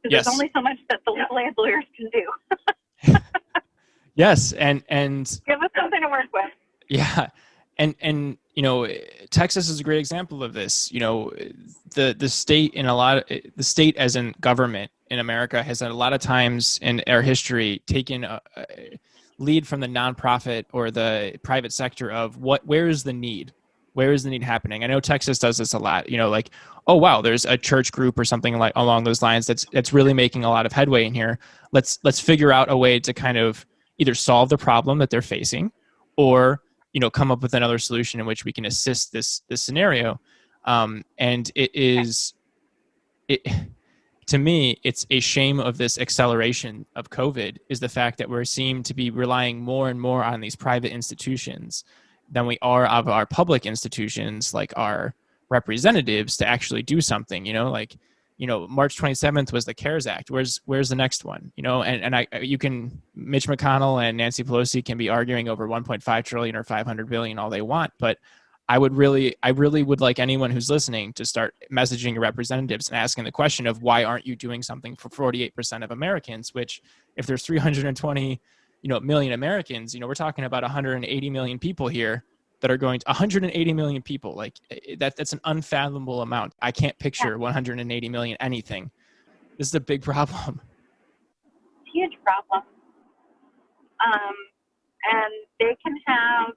Because Yes. There's only so much that the legal aid lawyers can do. Yes, and give us something to work with. Yeah, and Texas is a great example of this. The state the state as in government in America has a lot of times in our history taken a lead from the nonprofit or the private sector of where is the need happening. I know Texas does this a lot. Like, oh wow, there's a church group or something like along those lines that's really making a lot of headway in here. Let's figure out a way to kind of either solve the problem that they're facing, or come up with another solution in which we can assist this scenario. And to me, it's a shame of this acceleration of COVID is the fact that we're seem to be relying more and more on these private institutions than we are of our public institutions, like our representatives, to actually do something. Like March 27th was the CARES Act. Where's the next one? Mitch McConnell and Nancy Pelosi can be arguing over 1.5 trillion or 500 billion all they want, but I really would like anyone who's listening to start messaging your representatives and asking the question of why aren't you doing something for 48% of Americans, which if there's 320, million Americans, we're talking about 180 million people here that are going to 180 million people. Like that's an unfathomable amount. I can't picture 180 million anything. This is a big problem. Huge problem. And they can have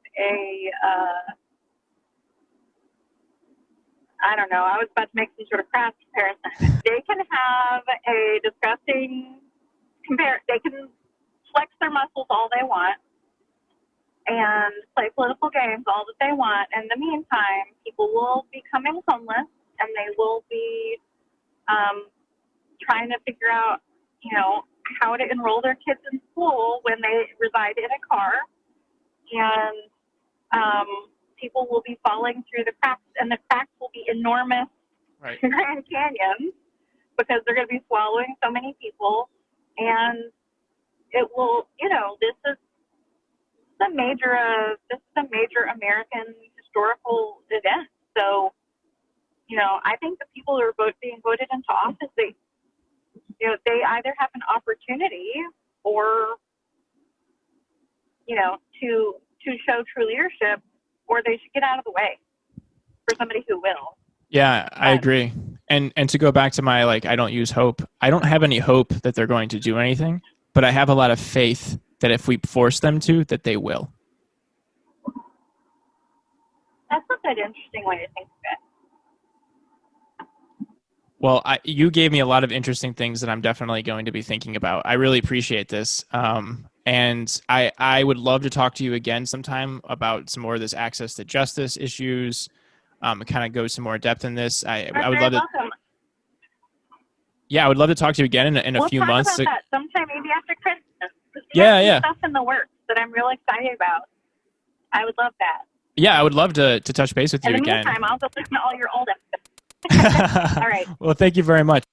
I don't know, I was about to make some sort of crass comparison. They can have a disgusting they can flex their muscles all they want and play political games all that they want. In the meantime, people will be becoming homeless, and they will be trying to figure out, how to enroll their kids in school when they reside in a car. And people will be falling through the cracks, and the cracks will be enormous, right. Grand Canyons, because they're going to be swallowing so many people. And it will, this is a major American historical event. So, I think the people who are being voted into office, they either have an opportunity or, to show true leadership, or they should get out of the way for somebody who will. Yeah, I agree. And to go back to my, I don't use hope. I don't have any hope that they're going to do anything, but I have a lot of faith that if we force them to, that they will. That's a good, interesting way to think of it. Well, you gave me a lot of interesting things that I'm definitely going to be thinking about. I really appreciate this. And I would love to talk to you again sometime about some more of this access to justice issues, kind of go some more depth in this. I would love to. Welcome. Yeah, I would love to talk to you again in a few months. We'll talk about that sometime, maybe after Christmas. Yeah. Stuff in the works that I'm real excited about. I would love that. Yeah, I would love to touch base with you again. In the meantime, I'll go listen to all your old episodes. All right. Well, thank you very much.